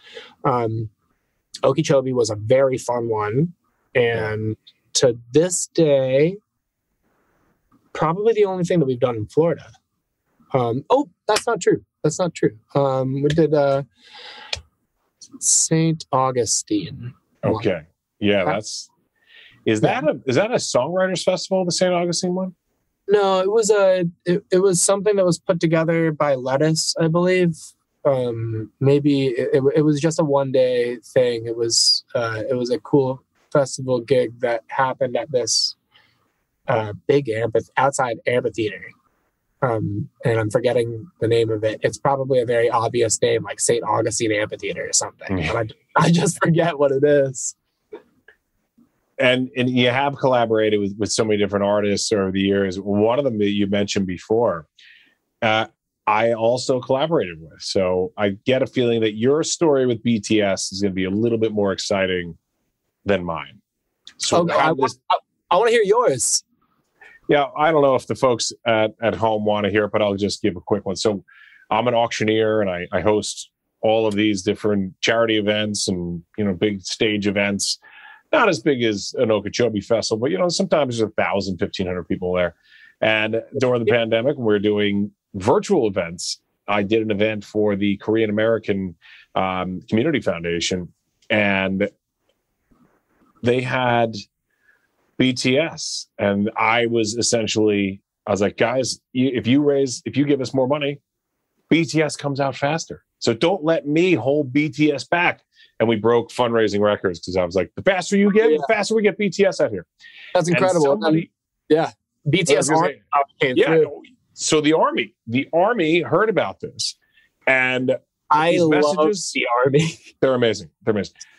Okeechobee was a very fun one, and to this day, probably the only thing that we've done in Florida. That's not true. We did St. Augustine. Okay. Yeah, is that a songwriters festival, the St. Augustine one? No, it was something that was put together by Lettuce, I believe. Maybe it was just a one-day thing. It was a cool festival gig that happened at this big outside amphitheater. And I'm forgetting the name of it. It's probably a very obvious name, like St. Augustine Amphitheater or something. And I just forget what it is. And you have collaborated with so many different artists over the years. One of them that you mentioned before, I also collaborated with. So I get a feeling that your story with BTS is going to be a little bit more exciting than mine. So I want to hear yours. Yeah, I don't know if the folks at home want to hear it, but I'll just give a quick one. So I'm an auctioneer, and I host all of these different charity events and big stage events. Not as big as an Okeechobee festival, but sometimes there's 1,000, 1,500 people there. And during the pandemic, we're doing virtual events. I did an event for the Korean American Community Foundation, and they had BTS, and I was like, guys, if you give us more money, BTS comes out faster. So don't let me hold BTS back. And we broke fundraising records because I was like, the faster you get, the faster we get BTS out here. That's incredible. BTS Army came through. So the army heard about this, and I love the Army. They're amazing.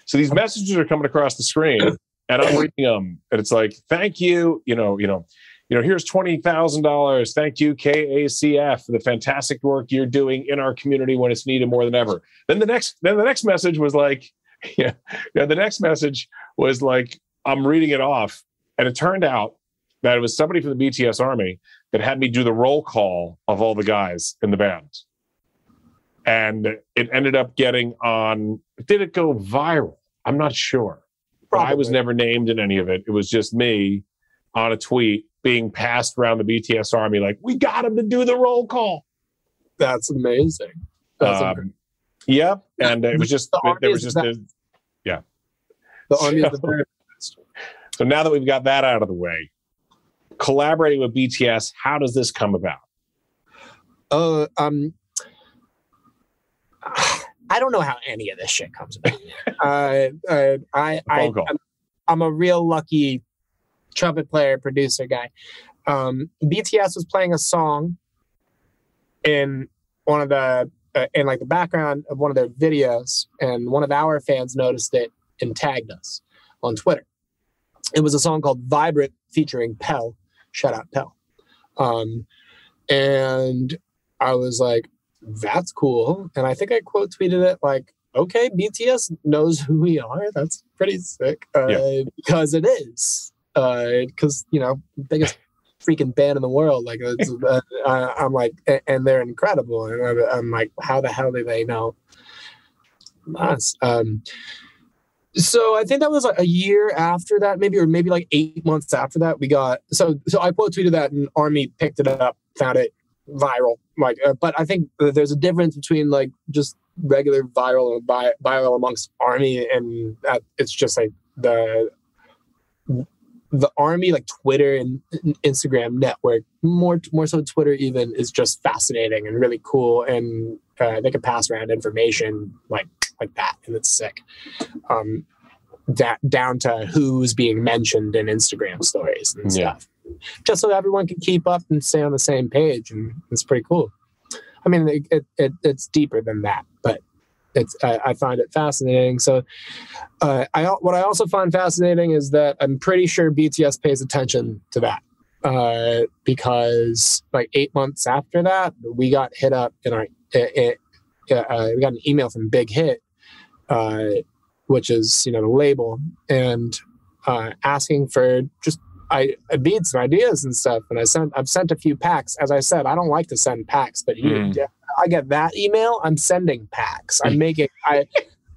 So these messages are coming across the screen, and I'm reading them, and it's like, thank you, here's $20,000. Thank you, KACF, for the fantastic work you're doing in our community when it's needed more than ever. Then the next message was like, the next message was like, I'm reading it off, and it turned out that it was somebody from the BTS Army that had me do the roll call of all the guys in the band. And it ended up getting on. Did it go viral? I'm not sure. But I was never named in any of it. It was just me on a tweet being passed around the BTS army like, we got him to do the roll call. That's amazing. Yep. And it was just, there was just, yeah. The army is the very best. So now that we've got that out of the way, collaborating with BTS, how does this come about? I don't know how any of this shit comes about. I'm a real lucky trumpet player, producer guy. BTS was playing a song in one of the in like the background of one of their videos, and one of our fans noticed it and tagged us on Twitter. It was a song called "Vibrant" featuring Pell. Shout out Pell. And I was like, that's cool. And I think I quote tweeted it like, okay, BTS knows who we are. That's pretty sick. Because it is. Because, biggest freaking band in the world. Like, I'm like, and they're incredible. And I'm like, how the hell do they know us? So I think that was like a year after that, maybe like 8 months after that, we got, so I quote tweeted that and Army picked it up, found it viral. Like, but I think there's a difference between like just regular viral and viral amongst Army, and it's just like the Army, like Twitter and Instagram network, more so Twitter even, is just fascinating and really cool, and they can pass around information like that, and it's sick. Down to who's being mentioned in Instagram stories and stuff, just so everyone can keep up and stay on the same page, and it's pretty cool. I mean, it's deeper than that, but I find it fascinating. So, what I also find fascinating is that I'm pretty sure BTS pays attention to that, because like 8 months after that, we got hit up in our we got an email from Big Hit, which is the label, and asking for just beats and ideas and stuff. And I've sent a few packs. As I said, I don't like to send packs, but I get that email, I'm sending packs. I'm making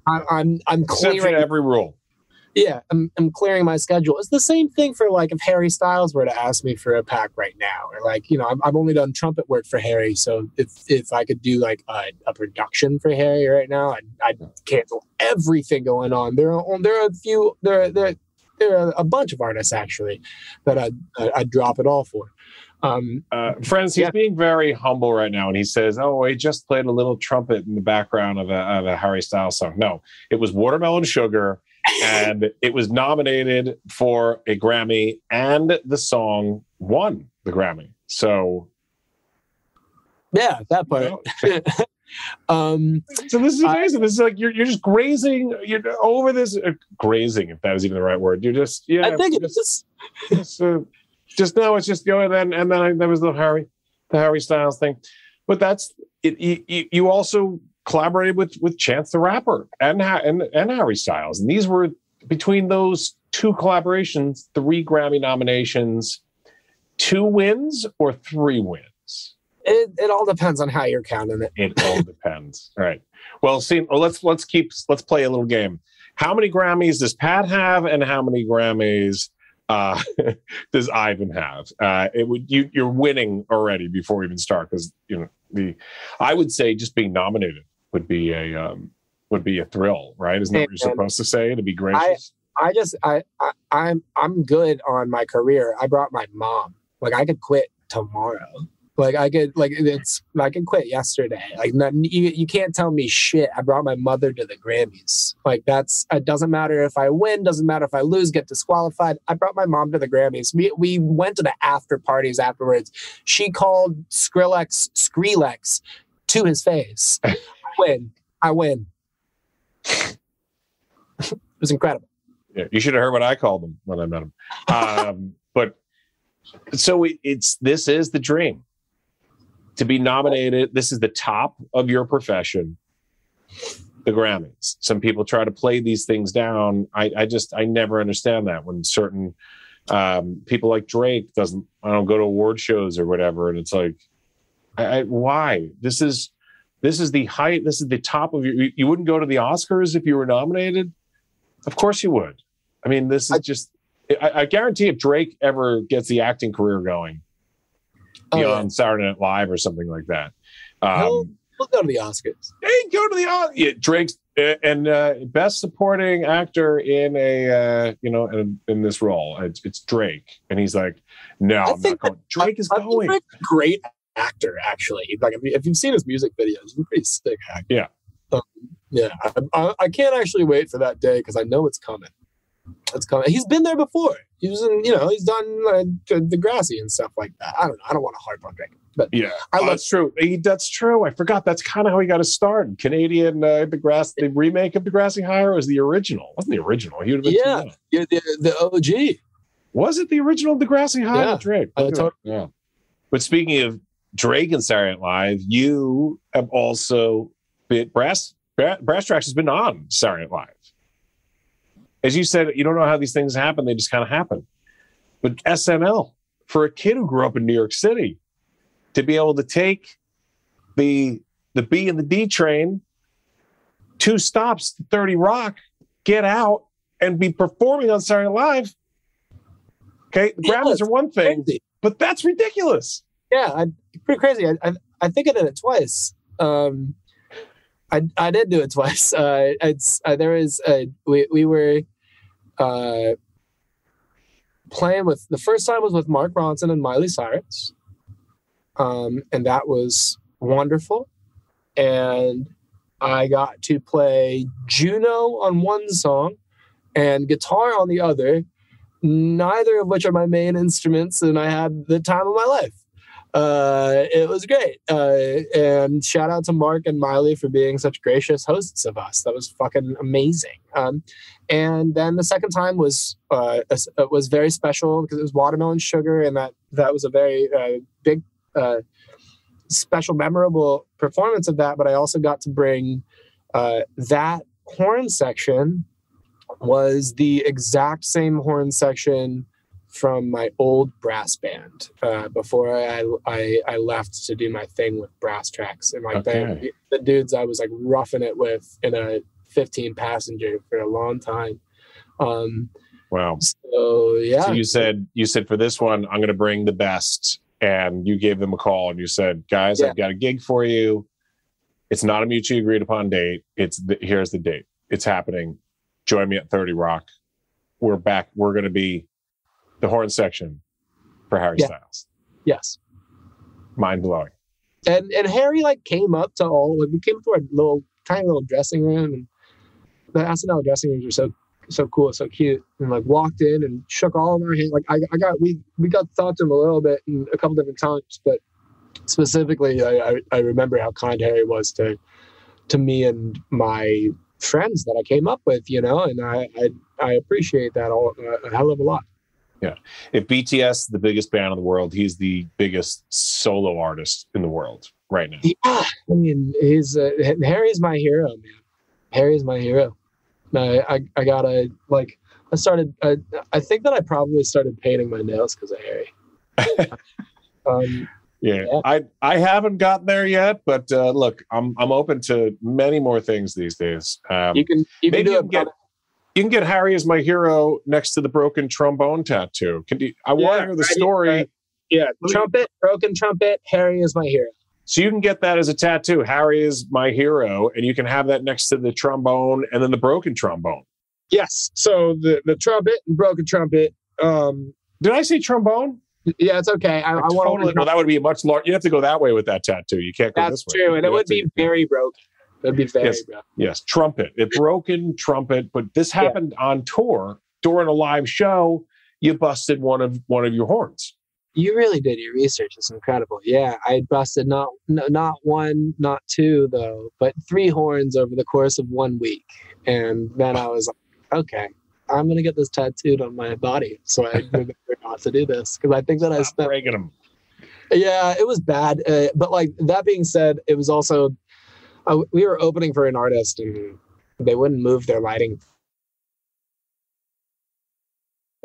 I'm clearing every rule. Yeah, I'm clearing my schedule. It's the same thing for like if Harry Styles were to ask me for a pack right now, or like I've only done trumpet work for Harry, so if I could do like a production for Harry right now, I'd cancel everything going on. There are a bunch of artists actually that I'd drop it all for. Friends, he's being very humble right now, and he says, "Oh, he just played a little trumpet in the background of a Harry Styles song." No, it was Watermelon Sugar. And it was nominated for a Grammy, and the song won the Grammy. So, yeah, that part. So this is amazing. This is like you're just grazing. You're over this grazing, if that was even the right word. You're just I think it's just no. It's just going. And then there was the Harry Styles thing, but that's it. You also collaborated with Chance the Rapper and Harry Styles, and these were between those two collaborations, 3 Grammy nominations, 2 wins or 3 wins. It all depends on how you're counting it. It all depends. All right. Well, let's play a little game. How many Grammys does Pat have, and how many Grammys does Ivan have? You're winning already before we even start, because I would say just being nominated would be a thrill, right? Isn't that what you're supposed to say, to be gracious? I'm good on my career. I brought my mom. Like, I could quit tomorrow. Like, I could quit yesterday. Like, you can't tell me shit. I brought my mother to the Grammys. Like, it doesn't matter if I win, doesn't matter if I lose, get disqualified. I brought my mom to the Grammys. We went to the after parties afterwards. She called Skrillex to his face. I win. It was incredible. Yeah, you should have heard what I called him when I met him. But so this is the dream, to be nominated. This is the top of your profession, the Grammys. Some people try to play these things down. I never understand that when certain people like Drake I don't go to award shows or whatever, and it's like, why? This is This is the height. This is the top of your. You wouldn't go to the Oscars if you were nominated. Of course you would. I mean, this is just. I guarantee if Drake ever gets the acting career going beyond Saturday Night Live or something like that, he'll go to the Oscars. Hey, go to the Oscars. Yeah, Drake's and best supporting actor in a in this role. It's Drake, and he's like, no, I'm not going. Drake is going. Drake's a great actor, actually. Like if you've seen his music videos, he's a pretty sick actor. Yeah, I can't actually wait for that day because I know it's coming. It's coming. He's been there before. He was in, he's done Degrassi and stuff like that. I don't know. I don't want to harp on Drake, but yeah, that's true. That's true. I forgot. That's kind of how he got his start. Canadian Degrassi, the remake of Degrassi Higher was the original. It wasn't the original. He would have been the OG. Was it the original Degrassi Higher? Yeah, Drake. Yeah. But speaking of Drake and Saturday Night Live, you have also been Brasstracks has been on Saturday Night Live. As you said, you don't know how these things happen. They just kind of happen. But SNL, for a kid who grew up in New York City, to be able to take the B and the D train, 2 stops to 30 Rock, get out, and be performing on Saturday Night Live. Okay, the Grammys are one thing, but that's ridiculous. Yeah, pretty crazy. I think I did it twice. I did do it twice. We were playing with, the first time was with Mark Ronson and Miley Cyrus, and that was wonderful. And I got to play Juno on one song and guitar on the other, neither of which are my main instruments, and I had the time of my life. It was great. And shout out to Mark and Miley for being such gracious hosts of us. That was fucking amazing. And then the second time was very special because it was Watermelon Sugar, and that was a very big, special, memorable performance of that. But I also got to bring that horn section was the exact same horn section from my old brass band before I left to do my thing with Brasstracks and my band. The dudes I was like roughing it with in a 15 passenger for a long time. Wow. So yeah. So you said for this one, I'm going to bring the best, and you gave them a call and you said, guys, I've got a gig for you. It's not a mutually agreed upon date. Here's the date. It's happening. Join me at 30 Rock. We're back. We're going to be the horn section for Harry Styles. Yes. Mind blowing. And Harry came up to we came to our tiny little dressing room, and the SNL dressing rooms are so cool, so cute, and walked in and shook all of our hands. We got to talk to him a little bit and a couple different times, but specifically I remember how kind Harry was to me and my friends that I came up with, and I appreciate that a hell of a lot. Yeah. If BTS is the biggest band in the world, he's the biggest solo artist in the world right now. Yeah. I mean, Harry's my hero, man. Harry's my hero. I gotta, I think that I probably started painting my nails because of Harry. I haven't gotten there yet, but look, I'm open to many more things these days. You can You can get Harry as my hero next to the broken trombone tattoo. I want to hear the story. Broken trumpet, Harry is my hero. So you can get that as a tattoo. Harry is my hero, and you can have that next to the trombone and then the broken trombone. Yes. So the trumpet and broken trumpet. Did I say trombone? Yeah, it's okay. I want to. That would be a much larger. You have to go that way with that tattoo. You can't go this way. That's true, and it would be very broken. It'd be very broken. Yes, trumpet. A broken trumpet. But this happened on tour during a live show. You busted one of your horns. You really did your research. It's incredible. Yeah, I busted not one, not two though, but 3 horns over the course of 1 week, and then I was like, okay, I'm gonna get this tattooed on my body, so I remember not to do this because I think that I spent breaking them. Yeah, it was bad, but that being said, it was also we were opening for an artist and they wouldn't move their lighting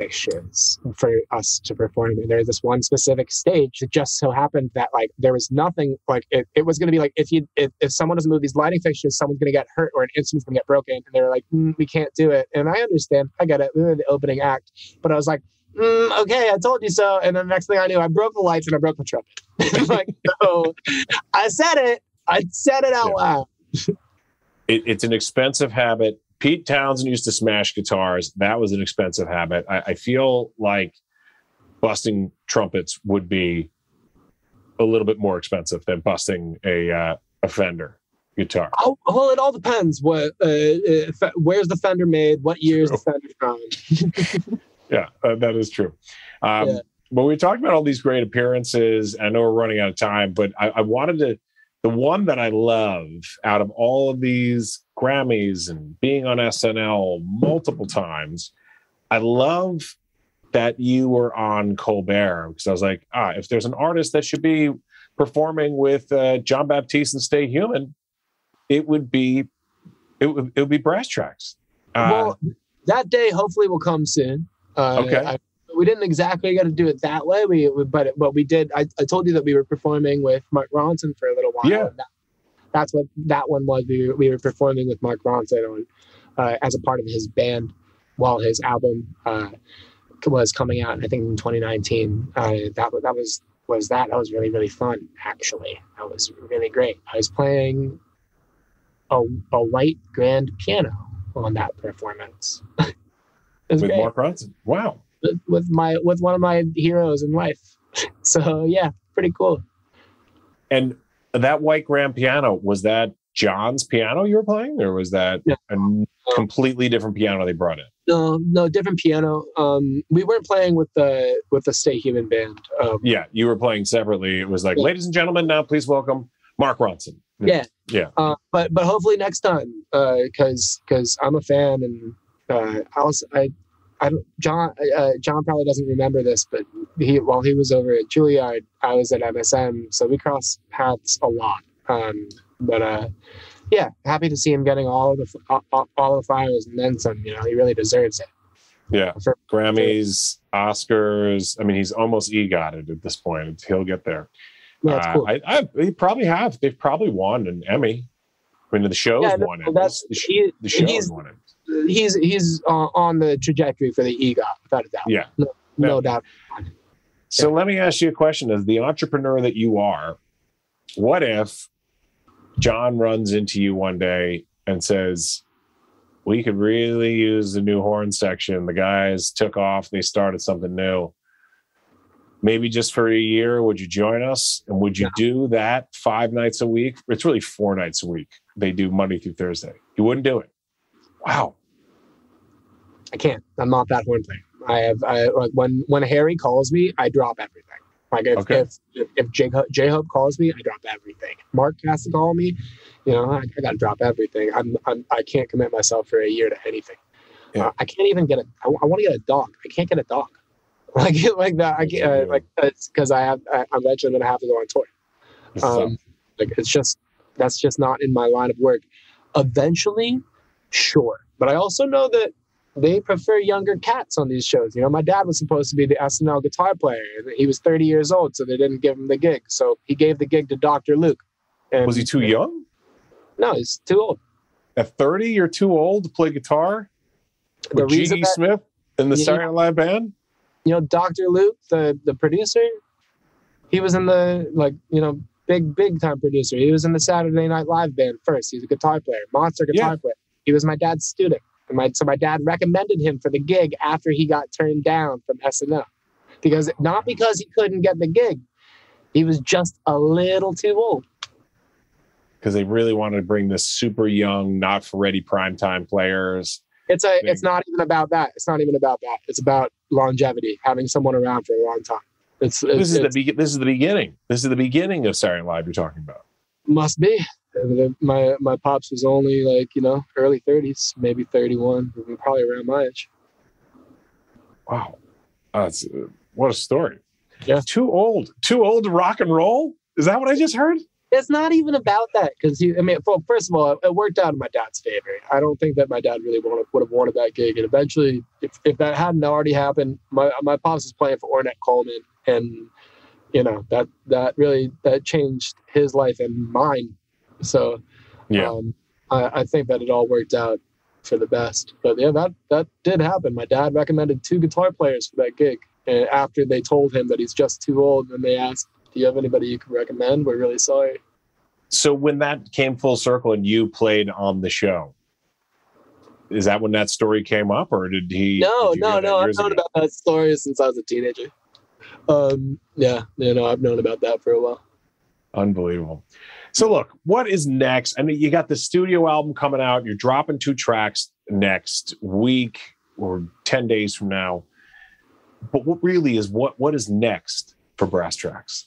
fixtures for us to perform. And there's this one specific stage that just so happened that like there was nothing like it was going to be like if someone doesn't move these lighting fixtures, someone's going to get hurt or an instrument's going to get broken. And they were like, we can't do it. And I understand, I get it. We were the opening act, but I was like, okay, I told you so. And then the next thing I knew, I broke the lights and I broke the trumpet. Like, so I said it out loud. It's an expensive habit. Pete Townsend used to smash guitars. That was an expensive habit. I feel like busting trumpets would be a little bit more expensive than busting a Fender guitar. Oh, well, it all depends. Where's the Fender made? What year is the Fender from? Yeah, that is true. When we talked about all these great appearances, I know we're running out of time, but I wanted to. The one that I love out of all of these Grammys and being on SNL multiple times, I love that you were on Colbert, because I was like, if there's an artist that should be performing with John Baptiste and Stay Human, it would be Brasstracks. Well, that day hopefully will come soon. Okay. We didn't exactly get to do it that way. But we did. I told you that we were performing with Mark Ronson for a little while. Yeah. That's what that one was. We were performing with Mark Ronson as a part of his band while his album was coming out. I think in 2019. That was really, really fun. Actually, that was really great. I was playing a white grand piano on that performance. With great. Mark Ronson. Wow. With one of my heroes in life. So yeah, pretty cool. And that white grand piano, was that John's piano you were playing, or was that a completely different piano they brought in? No, different piano. We weren't playing with the Stay Human band. You were playing separately. It was like, ladies and gentlemen, now please welcome Mark Ronson. Yeah. But hopefully next time, because I'm a fan, and John probably doesn't remember this, but while he was over at Juilliard, I was at MSM, so we crossed paths a lot. Happy to see him getting all the flowers and then some. You know, he really deserves it. Yeah, Grammys, Oscars. I mean, he's almost EGOT'd at this point. He'll get there. Yeah, it's cool. They probably have. They've probably won an Emmy. I mean, the show's won it. The show's won it. He's on the trajectory for the EGOT, without a doubt. Yeah, no doubt. So let me ask you a question: as the entrepreneur that you are, what if John runs into you one day and says, "We could really use the new horn section. The guys took off. They started something new. Maybe just for a year, would you join us? And would you do that 5 nights a week? It's really 4 nights a week. They do Monday through Thursday. You wouldn't do it. Wow. I can't. I'm not that horn player. Like when Harry calls me, I drop everything. Like if J-Hope calls me, I drop everything. Mark has to call me, I got to drop everything. I can't commit myself for a year to anything. Yeah. I can't even I want to get a dog. I can't get a dog. Like that. I can't, because I'm eventually going to have to go on tour. That's just not in my line of work. Eventually, sure. But I also know that they prefer younger cats on these shows. My dad was supposed to be the SNL guitar player. He was 30 years old, so they didn't give him the gig. So he gave the gig to Dr. Luke. And was he too young? No, he's too old. At 30, you're too old to play guitar? With G.E. Smith in the Saturday Night Live band? Dr. Luke, the producer, he was in the, big time producer. He was in the Saturday Night Live band first. He's a guitar player, monster guitar player. He was my dad's student. So my dad recommended him for the gig after he got turned down from SNL. Not because he couldn't get the gig. He was just a little too old. Because they really wanted to bring this super young, not for ready primetime players. It's not even about that. It's not even about that. It's about longevity, having someone around for a long time. This is the beginning. This is the beginning of Saturday Night Live you're talking about. Must be. My pops was only early 30s, maybe 31, probably around my age. Wow, what a story! Yeah, too old to rock and roll. Is that what I just heard? It's not even about that because well, first of all, it worked out in my dad's favor. I don't think that my dad really would have wanted that gig. And eventually, if that hadn't already happened, my pops was playing for Ornette Coleman, and that really changed his life and mine. So, I think that it all worked out for the best. But yeah, that did happen. My dad recommended 2 guitar players for that gig, and after they told him that he's just too old, and they asked, "Do you have anybody you can recommend? We're really sorry." So when that came full circle and you played on the show, is that when that story came up, or did he? No. I've known about that story since I was a teenager. I've known about that for a while. Unbelievable. So look, what is next? I mean, you got the studio album coming out. You're dropping 2 tracks next week or 10 days from now. But what is next for Brasstracks?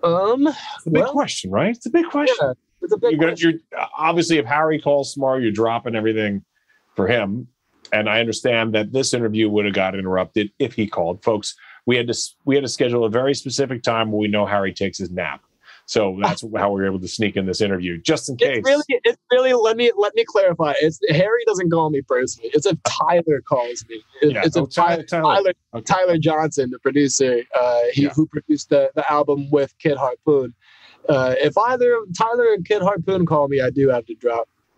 It's a big question, right? It's a big question. Yeah, it's a big question. You're obviously, if Harry calls tomorrow, you're dropping everything for him. And I understand that this interview would have got interrupted if he called. Folks, we had to schedule a very specific time when we know Harry takes his nap. So that's how we were able to sneak in this interview, just in case. It's really. Let me clarify. It's Harry doesn't call me personally. It's if Tyler calls me. Tyler Johnson, the producer, who produced the album with Kid Harpoon. If either Tyler and Kid Harpoon call me, I do have to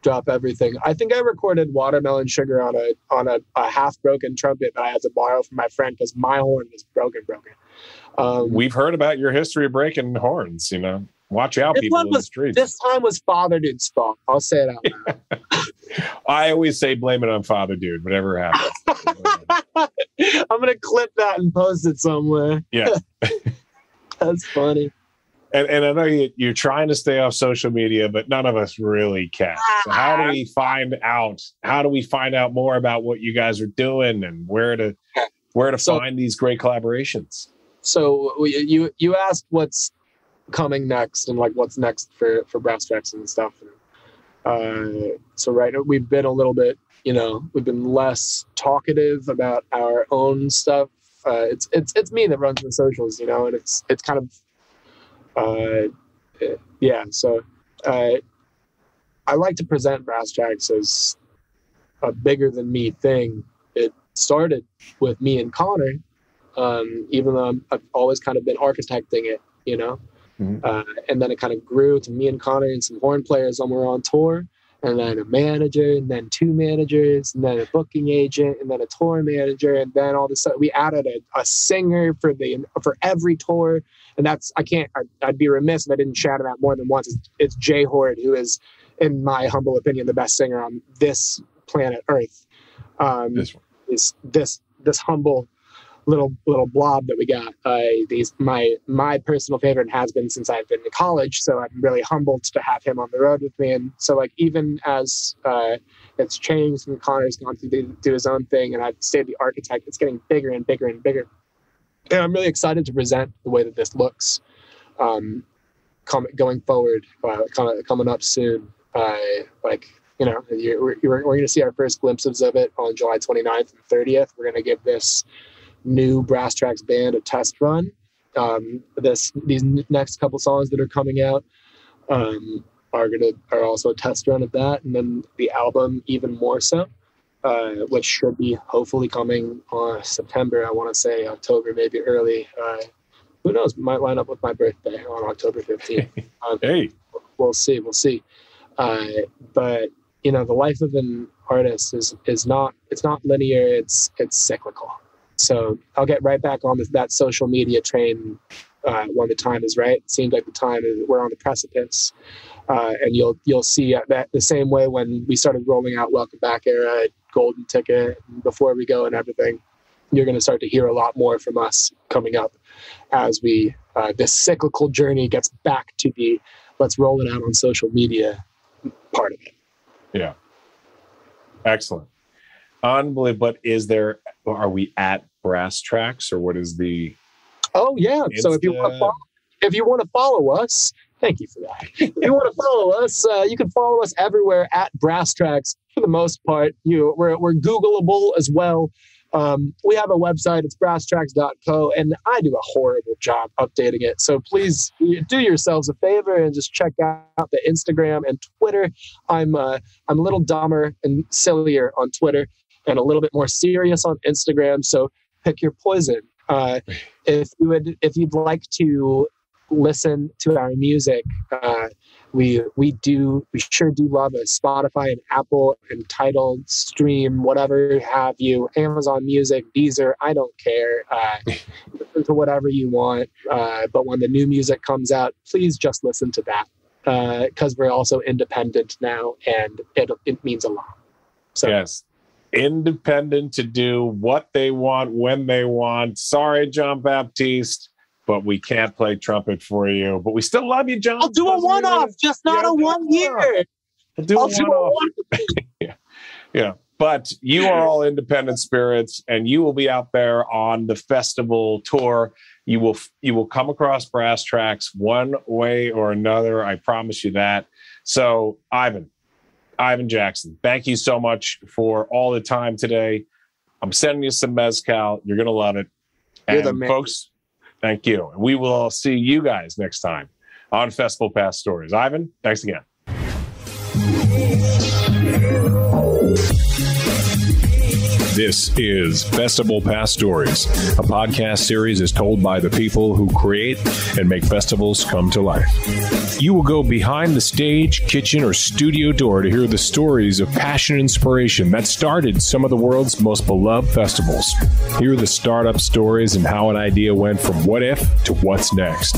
drop everything. I think I recorded Watermelon Sugar on a half broken trumpet that I had to borrow from my friend because my horn was broken. We've heard about your history of breaking horns. Watch out, people in the streets. This time was Father Dude's fault. I'll say it out loud. I always say blame it on Father Dude, whatever happens. I'm gonna clip that and post it somewhere. Yeah, that's funny. And I know you're trying to stay off social media, but none of us really can. So how do we find out more about what you guys are doing and where to find these great collaborations? So you asked what's coming next and like what's next for Brasstracks and stuff. So right, we've been a little bit, we've been less talkative about our own stuff. It's me that runs the socials, and it's kind of. So I like to present Brasstracks as a bigger than me thing. It started with me and Connor, even though I've always kind of been architecting it, Mm-hmm. And then it kind of grew to me and Connor and some horn players when we were on tour, and then a manager, and then 2 managers, and then a booking agent, and then a tour manager, and then all of a sudden we added a singer for every tour. And I'd be remiss if I didn't shout him out more than once. It's Jay Horde, who is, in my humble opinion, the best singer on this planet Earth. Is this humble little blob that we got. He's my personal favorite and has been since I've been in college. So I'm really humbled to have him on the road with me. And so even as it's changed and Connor's gone to do his own thing and I've stayed the architect, it's getting bigger and bigger and bigger. And I'm really excited to present the way that this looks going forward, coming up soon. We're going to see our first glimpses of it on July 29th and 30th. We're going to give this new Brasstracks band a test run. These next couple songs that are coming out are also a test run of that, and then the album even more so, which should be hopefully coming on September. I want to say October, maybe early. Who knows? Might line up with my birthday on October 15th. Hey, we'll see. But the life of an artist is not linear. It's cyclical. So I'll get right back on that social media train when the time is right. It seems like the time we're on the precipice, and you'll see that the same way when we started rolling out Welcome Back Era, Golden Ticket, Before We Go, and everything. You're going to start to hear a lot more from us coming up as we this cyclical journey gets back to the let's roll it out on social media part of it. Yeah, excellent, unbelievable. But are we at Brasstracks, or what is the? Oh yeah. Insta? So if you want to follow us, thank you for that. If you want to follow us, you can follow us everywhere at Brasstracks for the most part. We're Googleable as well. We have a website. It's brasstracks.co, and I do a horrible job updating it. So please do yourselves a favor and just check out the Instagram and Twitter. I'm a little dumber and sillier on Twitter and a little bit more serious on Instagram. So pick your poison. If you'd like to listen to our music, we sure do love a Spotify and Apple and Tidal stream, whatever have you, Amazon Music, Deezer, I don't care. Listen to whatever you want. But when the new music comes out, please just listen to that, because we're also independent now, and it means a lot. So yes. Independent to do what they want when they want. Sorry, John Baptiste, but we can't play trumpet for you. But we still love you, John. I'll do a one-off, just not a 1 year. I'll do a one-off. Yeah. But you are all independent spirits, and you will be out there on the festival tour. You will come across Brasstracks one way or another. I promise you that. So, Ivan Jackson, thank you so much for all the time today. I'm sending you some mezcal. You're going to love it. You're the and man. Folks, thank you. We will see you guys next time on Festival Pass Stories. Ivan, thanks again. This is Festival Pass Stories, a podcast series is told by the people who create and make festivals come to life. You will go behind the stage, kitchen, or studio door to hear the stories of passion and inspiration that started some of the world's most beloved festivals. Hear the startup stories and how an idea went from what if to what's next.